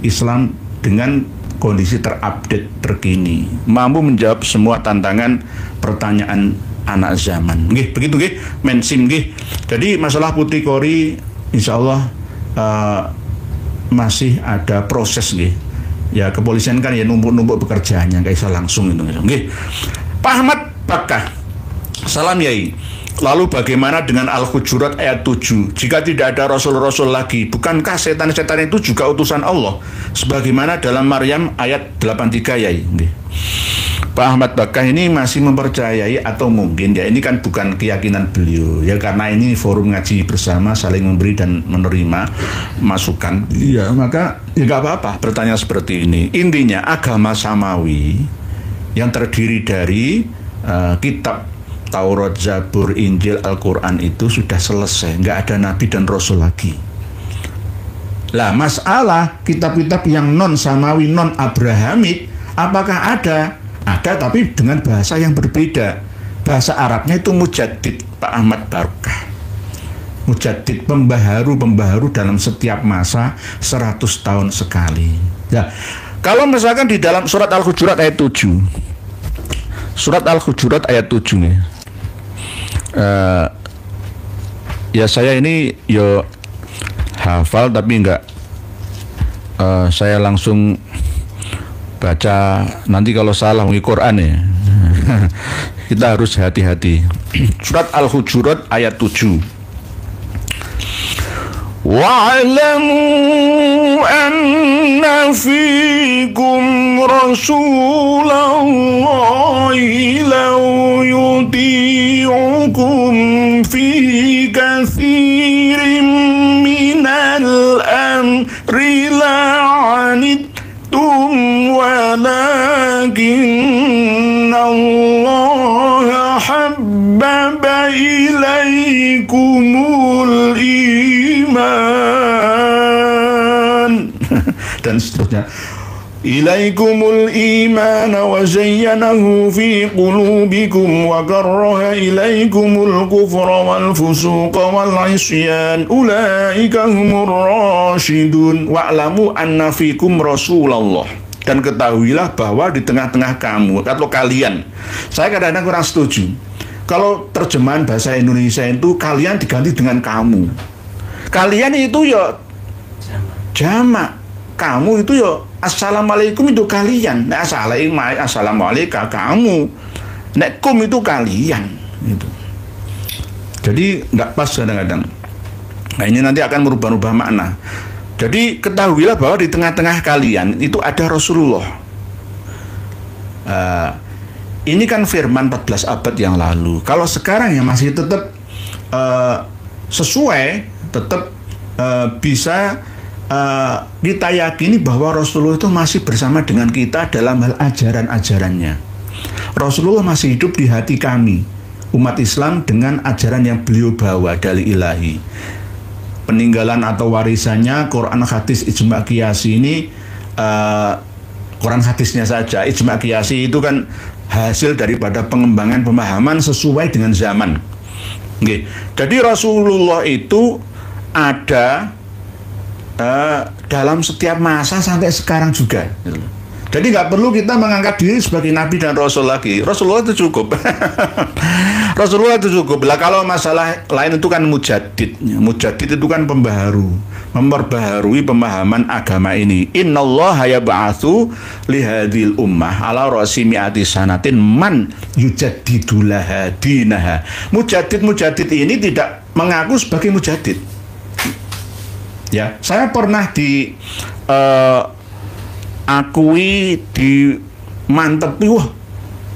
Islam dengan kondisi terupdate, terkini, mampu menjawab semua tantangan pertanyaan anak zaman. Nggih, begitu nggih, mensim nggih. Jadi masalah putih kori insyaallah masih ada proses nggih. Ya kepolisian kan ya numpuk-numpuk pekerjaannya, nggak bisa langsung itu nggih. Pak Ahmad Bakah. Salam Yai. Lalu bagaimana dengan Al-Hujurat ayat 7? Jika tidak ada Rasul-Rasul lagi, bukankah setan-setan itu juga utusan Allah? Sebagaimana dalam Maryam ayat 83 Yai. Pak Ahmad Bakah ini masih mempercayai atau mungkin ya ini kan bukan keyakinan beliau ya, karena ini forum ngaji bersama, saling memberi dan menerima masukan. Ya maka ya nggak apa-apa bertanya seperti ini. Intinya agama samawi yang terdiri dari kitab Taurat, Zabur, Injil, Al-Quran itu sudah selesai, nggak ada Nabi dan Rasul lagi. Lah masalah kitab-kitab yang non samawi, non abrahamik, apakah ada? Ada, tapi dengan bahasa yang berbeda. Bahasa Arabnya itu mujaddid, Pak Ahmad Barokah. Mujaddid, pembaharu dalam setiap masa 100 tahun sekali. Nah, kalau misalkan di dalam surat Al-Hujurat ayat 7, surat Al-Hujurat ayat 7 nih. Ya saya ini yo hafal tapi enggak saya langsung baca, nanti kalau salah di Quran ya kita harus hati-hati. Surat Al-Hujurat ayat 7. Wa'lamu anna fikum rasulallahi law yuti'ukum fi kathirin minal amri la'anittum walakinna Allah habbaba ilaikumul dan seterusnya. Ilaikumul iman wa zayyanahu fi qulubikum wa karraha ilaikumul kufra wal fusuqa wal isyan ulaika humur rasyidun wa'lamu anna fikum rasulullah. Dan ketahuilah bahwa di tengah-tengah kamu atau kalian. Saya kadang-kadang kurang setuju kalau terjemahan bahasa Indonesia itu kalian diganti dengan kamu. Kalian itu ya jamak, kamu itu ya assalamualaikum itu kalian. Nek assalamualaikum kamu, nek kum itu kalian gitu. Jadi nggak pas kadang-kadang. Nah ini nanti akan merubah-rubah makna. Jadi ketahuilah bahwa di tengah-tengah kalian itu ada Rasulullah. Ini kan firman 14 abad yang lalu. Kalau sekarang ya masih tetap sesuai, tetap bisa kita yakini bahwa Rasulullah itu masih bersama dengan kita dalam hal ajaran-ajarannya. Rasulullah masih hidup di hati kami, umat Islam, dengan ajaran yang beliau bawa dari ilahi. Peninggalan atau warisannya Quran, hadis, ijma' qiyasi ini Quran hadisnya saja. Ijma' qiyasi itu kan hasil daripada pengembangan pemahaman sesuai dengan zaman. Oke. Jadi Rasulullah itu ada dalam setiap masa sampai sekarang juga. Jadi nggak perlu kita mengangkat diri sebagai Nabi dan Rasul lagi. Rasulullah itu cukup. Rasulullah itu cukup. Lah kalau masalah lain itu kan mujaddid. Mujaddid itu kan pembaharu, memperbaharui pemahaman agama ini. Innallaha yab'atsu lihadil ummah ala ra'si mi'ati sanatin man yujaddidu laha dinaha. Mujaddid ini tidak mengaku sebagai mujaddid. Ya, saya pernah akui di mantepi, wah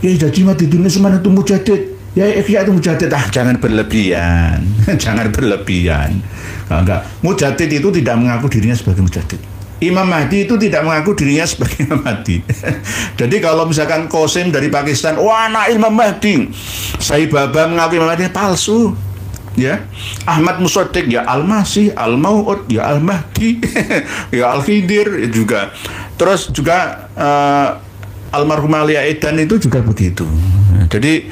ya jadi mati dunia semana itu mujaddid ya itu mujaddid. Jangan berlebihan. Jangan berlebihan. Enggak, mujaddid itu tidak mengaku dirinya sebagai mujaddid. Imam Mahdi itu tidak mengaku dirinya sebagai Imam Mahdi. Jadi kalau misalkan Qasim dari Pakistan, wah anak Imam Mahdi, Syekh Baba mengaku Imam Mahdi, palsu. Ya, Ahmad Musaddiq ya Al-Masih, Al-Mau'ud ya Al-Mahdi, ya Al-Khidir juga. Terus juga almarhum Ali Aidan itu juga begitu. Jadi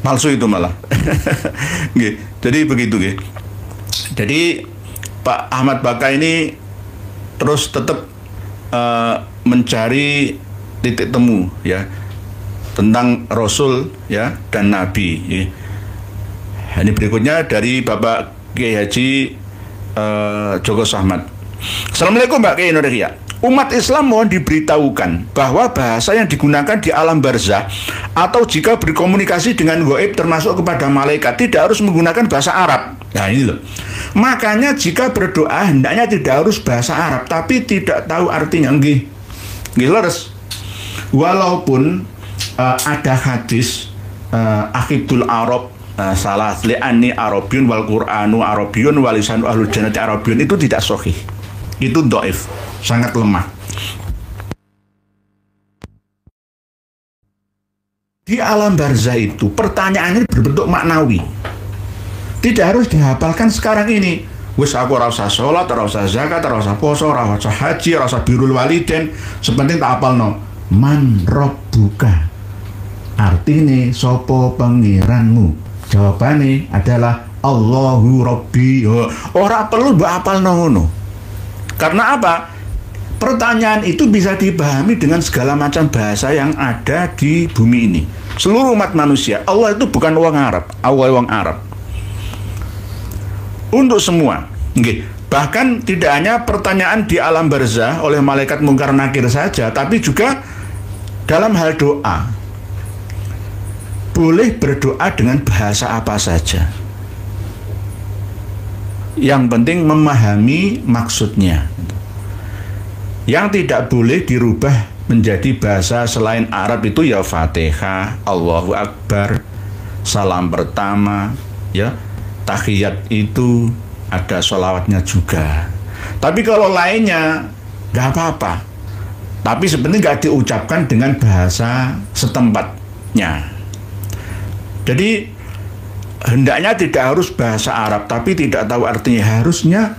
palsu itu malah. Jadi begitu. Jadi Pak Ahmad Baka ini terus tetap mencari titik temu ya tentang Rasul ya dan Nabi. Ya. Ini berikutnya dari Bapak Kiai Haji Joko Sahmat. Assalamualaikum Mbak Kiai Indonesia. Umat Islam mohon diberitahukan bahwa bahasa yang digunakan di alam barzah atau jika berkomunikasi dengan gaib termasuk kepada malaikat tidak harus menggunakan bahasa Arab. Nah ini loh. Makanya jika berdoa hendaknya tidak harus bahasa Arab tapi tidak tahu artinya. Nggih leres. Walaupun ada hadis Akhidul Arab salah li'anni Arabiun wal Qur'anu Arabiun walisanu ahlul jannati Arabiun itu tidak sahih. Itu dhaif, sangat lemah. Di alam barzah itu pertanyaannya berbentuk maknawi. Tidak harus dihafalkan sekarang ini. Wis aku ora usah salat, ora usah zakat, ora usah poso, ora usah haji, ora usah birrul walidain, sepenting tak hafalno. Man rabbuka. Artine sapa pangeranmu? Jawabannya adalah Allahu Rabbi. Ora perlu mbok hafalno ngono. Karena apa? Pertanyaan itu bisa dipahami dengan segala macam bahasa yang ada di bumi ini. Seluruh umat manusia. Allah itu bukan wong Arab, Allah wong Arab. Untuk semua. Bahkan tidak hanya pertanyaan di alam barzah oleh malaikat mungkar nakir saja, tapi juga dalam hal doa. Boleh berdoa dengan bahasa apa saja. Yang penting memahami maksudnya. Yang tidak boleh dirubah menjadi bahasa selain Arab itu ya Fatihah, Allahu Akbar, salam pertama, ya tahiyat itu ada sholawatnya juga. Tapi kalau lainnya nggak apa-apa. Tapi sebenarnya nggak diucapkan dengan bahasa setempatnya. Jadi hendaknya tidak harus bahasa Arab, tapi tidak tahu artinya. Harusnya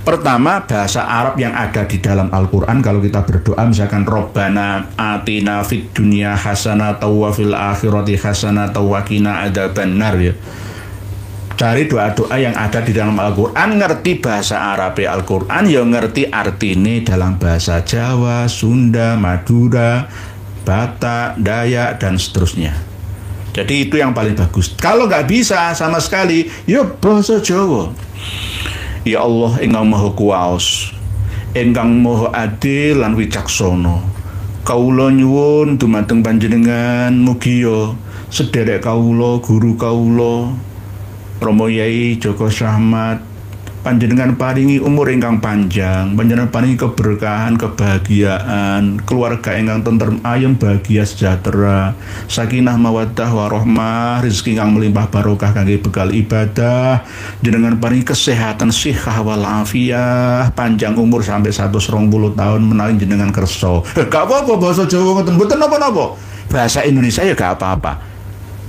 pertama bahasa Arab yang ada di dalam Al-Quran. Kalau kita berdoa misalkan Robbana atina fid dunya hasanatan wa fil akhirati hasanatan wa qina adzabannar ya. Cari doa-doa yang ada di dalam Al-Quran, ngerti bahasa Arab Al-Quran, ya ngerti artinya dalam bahasa Jawa, Sunda, Madura, Batak, Dayak, dan seterusnya. Jadi itu yang paling bagus. Kalau nggak bisa sama sekali, ya bahasa Jawa. Ya Allah, Engkang Maha Kuwaos, Engkang Maha Adil lan wicaksana. Kawula nyuwun dumateng panjenengan mugi ya sederek kawula, guru kawula, Romo Yai Joko Sahmat, panjenengan paringi umur ingkang panjang, panjenengan paringi keberkahan, kebahagiaan, keluarga ingkang tentrem ayem bahagia sejahtera, sakinah mawaddah warahmah, rezeki ingkang melimpah barokah kangge bekal ibadah, jenengan paringi kesehatan sihah wal afiyah, panjang umur sampai 120 tahun menawi jenengan kersa. Gak apa-apa bahasa Jawa ngoten, mboten napa-napa. Bahasa Indonesia ya gak apa-apa.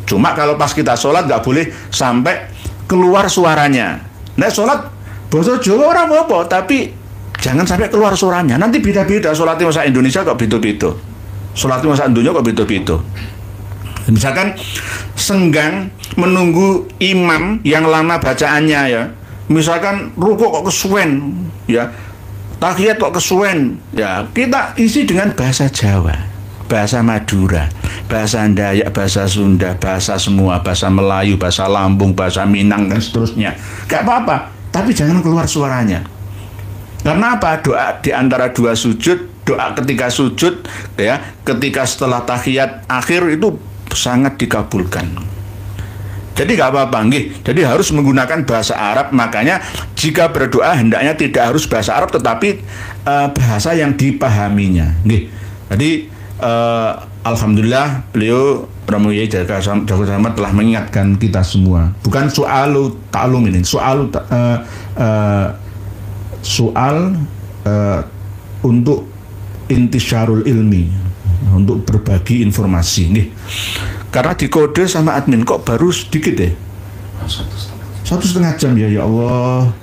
Cuma kalau pas kita sholat gak boleh sampai keluar suaranya. Nek sholat bahasa Jawa orang apa, tapi jangan sampai keluar suaranya. Nanti beda-beda sholatnya masa Indonesia kok beda-beda. Sholatnya masa Indonesia kok beda-beda. Misalkan senggang menunggu imam yang lama bacaannya ya. Misalkan rukuk kok kesuwen ya. tahiyat kok kesuwen, ya kita isi dengan bahasa Jawa, bahasa Madura, bahasa Dayak, bahasa Sunda, bahasa semua, bahasa Melayu, bahasa Lampung, bahasa Minang dan seterusnya. Gak apa-apa, tapi jangan keluar suaranya. Karena apa? Doa di antara dua sujud, doa ketika sujud, ya, ketika setelah tahiyat akhir itu sangat dikabulkan. Jadi nggak apa-apa, jadi harus menggunakan bahasa Arab. Makanya jika berdoa hendaknya tidak harus bahasa Arab, tetapi bahasa yang dipahaminya. Jadi alhamdulillah beliau Romo Yai Jaka Selamat telah mengingatkan kita semua. Bukan soal ta'lum ini, soal untuk intisyarul ilmi, untuk berbagi informasi. Karena dikode sama admin kok baru sedikit ya, 1,5 jam ya Allah.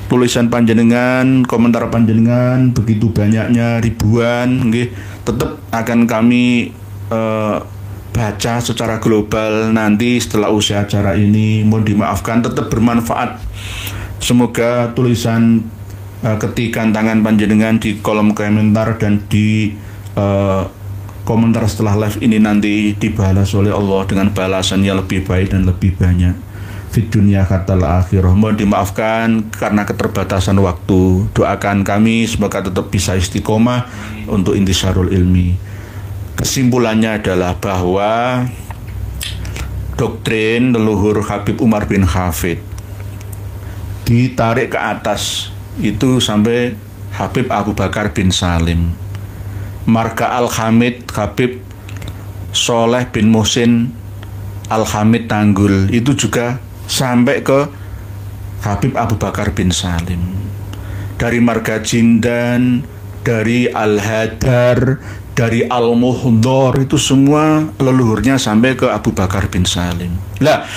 Tulisan panjenengan, komentar panjenengan begitu banyaknya, ribuan, tetap akan kami baca secara global nanti setelah usia acara ini. Mohon dimaafkan, tetap bermanfaat. Semoga tulisan ketikan tangan panjenengan di kolom komentar dan di komentar setelah live ini nanti dibalas oleh Allah dengan balasan yang lebih baik dan lebih banyak fid dunya hatal akhirah. Mohon dimaafkan karena keterbatasan waktu. Doakan kami semoga tetap bisa istiqomah untuk intisarul ilmi. Kesimpulannya adalah bahwa doktrin leluhur Habib Umar bin Hafid ditarik ke atas itu sampai Habib Abu Bakar bin Salim. Marga Al-Hamid Habib Soleh bin Muhsin Al-Hamid Tanggul itu juga sampai ke Habib Abu Bakar bin Salim. Dari marga Jindan, dari Al-Hadar, dari Al-Muhdor, itu semua leluhurnya sampai ke Abu Bakar bin Salim. Lah,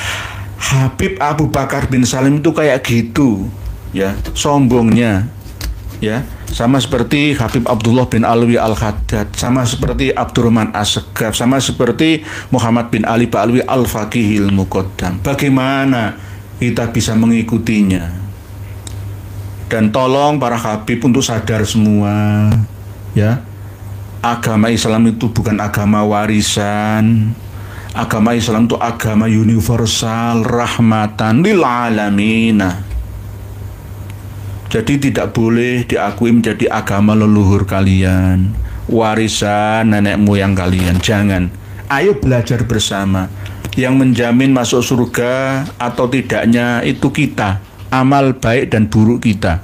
Habib Abu Bakar bin Salim itu kayak gitu ya, sombongnya ya, sama seperti Habib Abdullah bin Alwi Al-Haddad, sama seperti Abdurrahman As-Segaf, sama seperti Muhammad bin Ali Ba'alwi Al-Faqihil Muqaddam. Bagaimana kita bisa mengikutinya? Dan tolong para Habib untuk sadar semua ya, agama Islam itu bukan agama warisan. Agama Islam itu agama universal, rahmatan lil alamina. Jadi tidak boleh diakui menjadi agama leluhur kalian, warisan nenek moyang kalian. Jangan. Ayo belajar bersama. Yang menjamin masuk surga atau tidaknya itu kita, amal baik dan buruk kita.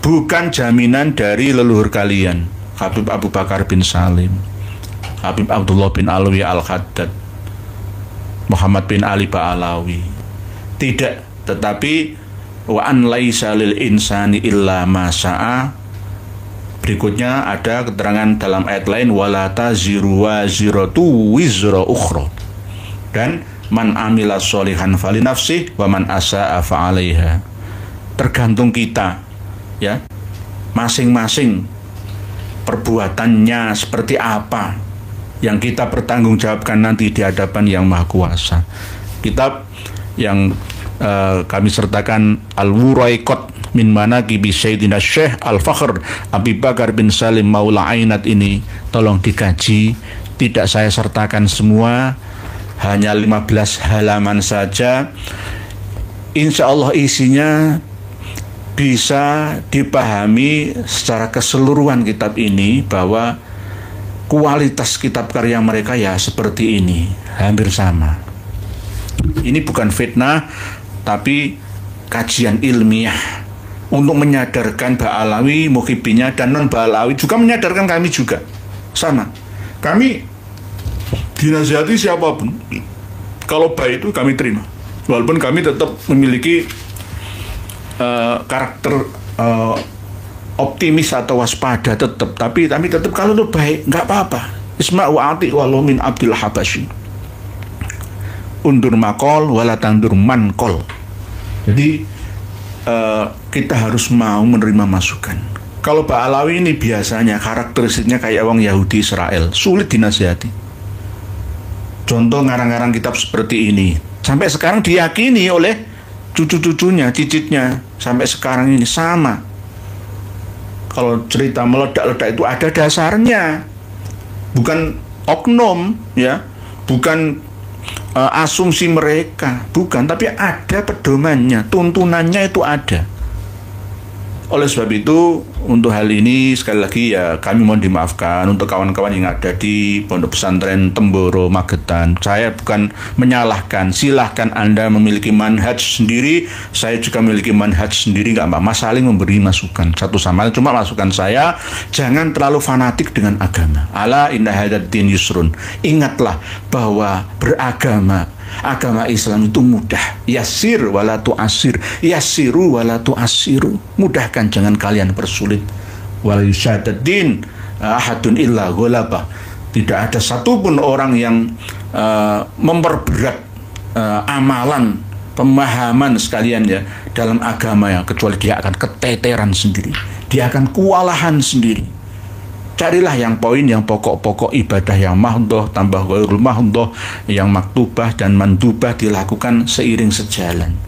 Bukan jaminan dari leluhur kalian. Habib Abu Bakar bin Salim, Habib Abdullah bin Alwi Al-Haddad, Muhammad bin Ali Ba'alawi. Tidak, tetapi wa an laisa lil insani illa ma sa'a. Berikutnya ada keterangan dalam ayat lain, wala taziru waziratu wizra ukhra, dan man amila sholihan fali nafsih wa man asa'a fa 'alaiha. Tergantung kita ya, masing-masing perbuatannya seperti apa yang kita pertanggungjawabkan nanti di hadapan Yang Maha Kuasa. Kitab yang kami sertakan Al-Wuraiqat min Manaqibi Sayyidina Syekh Al-Fakhr Abi Bakar bin Salim Maula Ainat ini tolong dikaji. Tidak saya sertakan semua, hanya 15 halaman saja. Insya Allah isinya bisa dipahami secara keseluruhan kitab ini, bahwa kualitas kitab karya mereka ya seperti ini, hampir sama. Ini bukan fitnah, tapi kajian ilmiah untuk menyadarkan Ba'alawi, Muhibbinya, dan non-Ba'alawi juga menyadarkan kami juga. Sama. Kami dinasihati siapapun, kalau baik itu kami terima. Walaupun kami tetap memiliki karakter optimis atau waspada tetap. Tapi tetap kalau itu baik, nggak apa-apa. Isma' wa ati' walau min Abdul Habasyi. Undur makol wala tandur mankol. Jadi kita harus mau menerima masukan. Kalau Ba'alawi ini biasanya karakteristiknya kayak orang Yahudi Israel, sulit dinasihati. Contoh ngarang-ngarang kitab seperti ini, sampai sekarang diyakini oleh cucu-cucunya, cicitnya, sampai sekarang ini sama. Kalau cerita meledak-ledak itu ada dasarnya, bukan oknum, ya, bukan asumsi mereka, bukan, tapi ada pedomannya, tuntunannya itu ada. Oleh sebab itu, untuk hal ini sekali lagi ya kami mohon dimaafkan untuk kawan-kawan yang ada di Pondok Pesantren Temboro Magetan. Saya bukan menyalahkan, silahkan Anda memiliki manhaj sendiri, saya juga memiliki manhaj sendiri, nggak apa-apa, saling memberi masukan satu sama lain. Cuma masukan saya, jangan terlalu fanatik dengan agama. Ala inna hadzal din yusrun. Ingatlah bahwa beragama, agama Islam itu mudah. Yasir wala tu'asir, yasiru wala tu'asiru. Mudahkan, jangan kalian persulit. Wala yusyadaddin ahadun illa ghalabah. Tidak ada satupun orang yang memperberat amalan, pemahaman sekalian ya dalam agama ya, kecuali dia akan keteteran sendiri, dia akan kewalahan sendiri. Carilah yang poin, yang pokok-pokok ibadah yang mahdhah, tambah ghairul mahdhah, yang maktubah dan mandubah dilakukan seiring sejalan.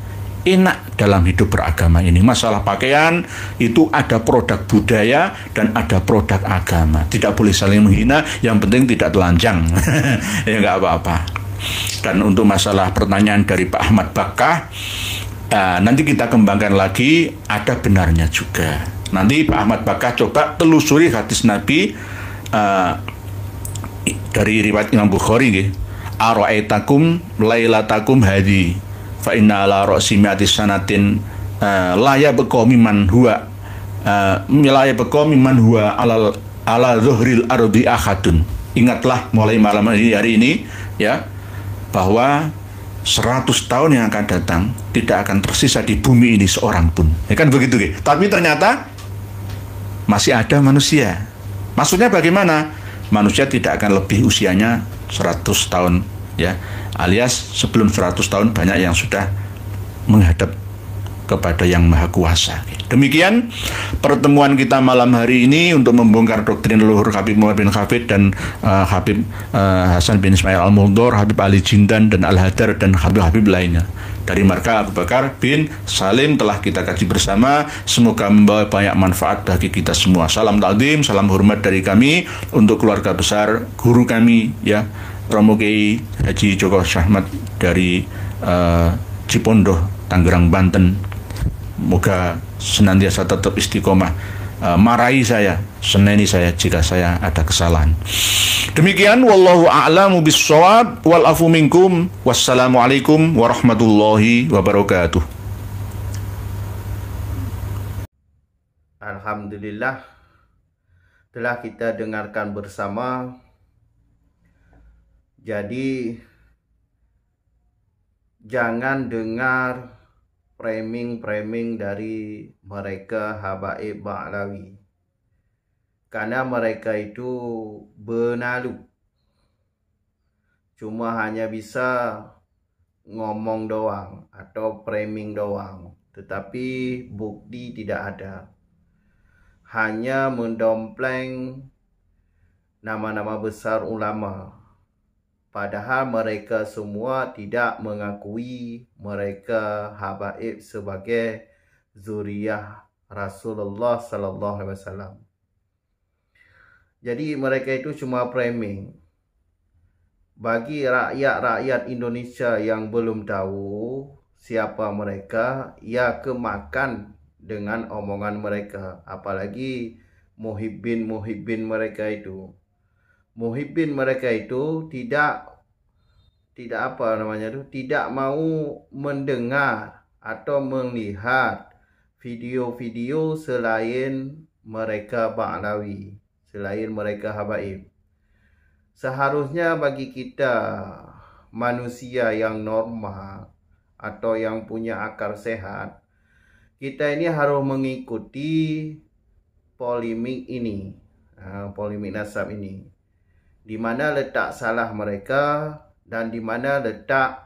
Enak dalam hidup beragama ini. Masalah pakaian itu ada produk budaya dan ada produk agama. Tidak boleh saling menghina, yang penting tidak telanjang. Ya nggak apa-apa. Dan untuk masalah pertanyaan dari Pak Ahmad Bakah, nanti kita kembangkan lagi, ada benarnya juga. Nanti Pak Ahmad Bakah coba telusuri hadis Nabi dari riwayat Imam Bukhari nggih. Ara'aitakum lailatakum hadi fa inna ala ra'si mi'ati sanatin la yabqa mimman huwa ala zuhril ardi ahadun. Ingatlah mulai malam hari ini ya, bahwa 100 tahun yang akan datang tidak akan tersisa di bumi ini seorang pun. Ya kan begitu nggih. Tapi ternyata masih ada manusia. Maksudnya bagaimana? Manusia tidak akan lebih usianya 100 tahun ya. Alias sebelum 100 tahun banyak yang sudah menghadap kepada Yang Maha Kuasa. Demikian pertemuan kita malam hari ini untuk membongkar doktrin leluhur Habib Muhammad bin Hafid dan Habib Hasan bin Ismail Al-Mundhor, Habib Ali Jindan dan Al-Hadar dan Habib-Habib lainnya. Dari marga Abu Bakar bin Salim telah kita kaji bersama. Semoga membawa banyak manfaat bagi kita semua. Salam takdim, salam hormat dari kami untuk keluarga besar guru kami ya, Romo Kiai Haji Joko Syahmat dari Cipondoh, Tangerang, Banten. Moga senantiasa tetap istiqomah, marahi saya, seneni saya jika saya ada kesalahan. Demikian, wallahu a'lamu bissawab, wal afu minkum, wassalamualaikum warahmatullahi wabarakatuh. Alhamdulillah, telah kita dengarkan bersama. Jadi jangan dengar framing dari mereka Habaib Ba'lawi, karena mereka itu benalu, cuma hanya bisa ngomong doang atau framing doang, tetapi bukti tidak ada, hanya mendompleng nama-nama besar ulama. Padahal mereka semua tidak mengakui mereka habaib sebagai zuriyah Rasulullah sallallahu alaihi wasallam. Jadi mereka itu cuma framing. Bagi rakyat-rakyat Indonesia yang belum tahu siapa mereka, ya kemakan dengan omongan mereka. Apalagi muhibbin mereka itu. Muhibbin mereka itu tidak mau mendengar atau melihat video-video selain mereka Ba'lawi, selain mereka habaib. Seharusnya bagi kita manusia yang normal atau yang punya akal sehat, kita ini harus mengikuti polemik ini, polemik nasab ini. Di mana letak salah mereka dan di mana letak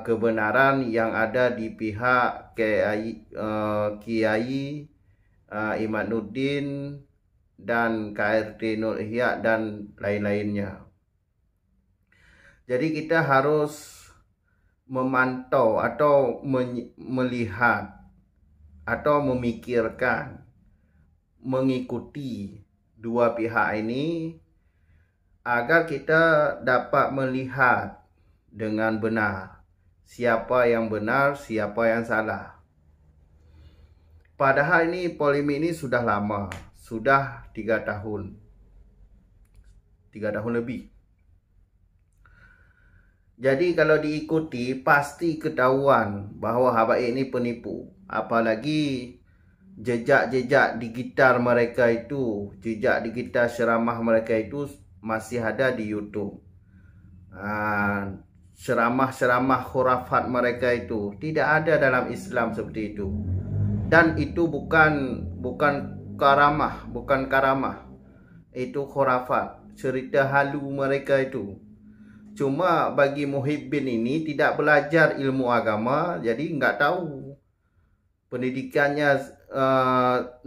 kebenaran yang ada di pihak Kiai Imaduddin dan KRT Nur Ihya dan lain-lainnya. Jadi kita harus memantau atau melihat atau memikirkan mengikuti dua pihak ini agar kita dapat melihat dengan benar siapa yang benar, siapa yang salah. Padahal ini polemik ini sudah lama, sudah 3 tahun lebih. Jadi kalau diikuti pasti ketahuan bahawa Habaib ini penipu. Apalagi jejak-jejak digital mereka itu, jejak digital ceramah mereka itu masih ada di YouTube. Ceramah-ceramah khurafat mereka itu tidak ada dalam Islam seperti itu. Dan itu bukan karamah, itu khurafat, cerita halu mereka itu. Cuma bagi muhibbin ini tidak belajar ilmu agama, jadi nggak tahu. Pendidikannya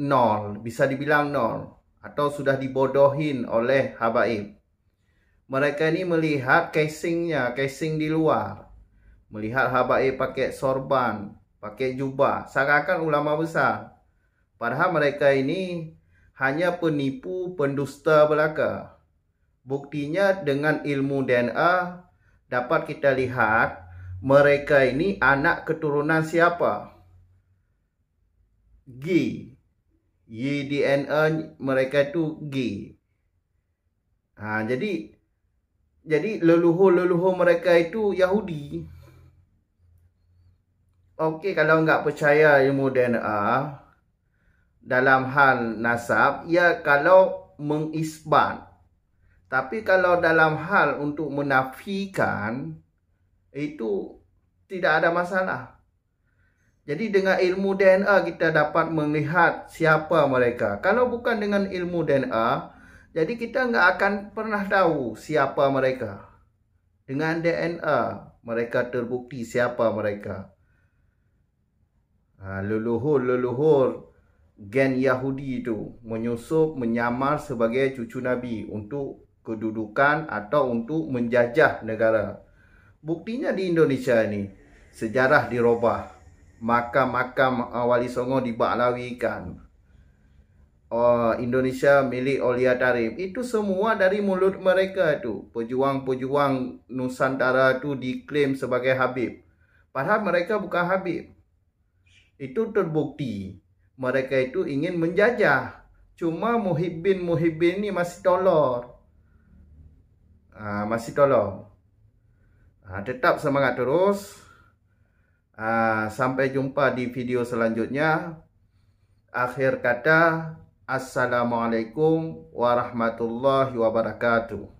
nol, bisa dibilang nol, atau sudah dibodohin oleh habaib. Mereka ini melihat casingnya, casing di luar. Melihat habaib pakai sorban, pakai jubah, seakan-akan ulama besar. Padahal mereka ini hanya penipu, pendusta belaka. Buktinya dengan ilmu DNA dapat kita lihat mereka ini anak keturunan siapa? G. Y DNA mereka itu G. Jadi leluhur mereka itu Yahudi. Okey, kalau nggak percaya ilmu DNA dalam hal nasab, ya kalau mengisbat. Tapi kalau dalam hal untuk menafikan, itu tidak ada masalah. Jadi dengan ilmu DNA kita dapat melihat siapa mereka. Kalau bukan dengan ilmu DNA, jadi kita nggak akan pernah tahu siapa mereka. Dengan DNA, mereka terbukti siapa mereka. Leluhur gen Yahudi itu menyusup, menyamar sebagai cucu Nabi untuk kedudukan atau untuk menjajah negara. Buktinya di Indonesia ini sejarah dirubah, makam-makam Wali Songo dibaklawikan. Indonesia milik Aulia Tarif, itu semua dari mulut mereka itu. Pejuang-pejuang Nusantara itu diklaim sebagai Habib, padahal mereka bukan Habib. Itu terbukti mereka itu ingin menjajah. Cuma muhibbin ini masih tolol. Tetap semangat terus. Sampai jumpa di video selanjutnya. Akhir kata, Assalamualaikum warahmatullahi wabarakatuh.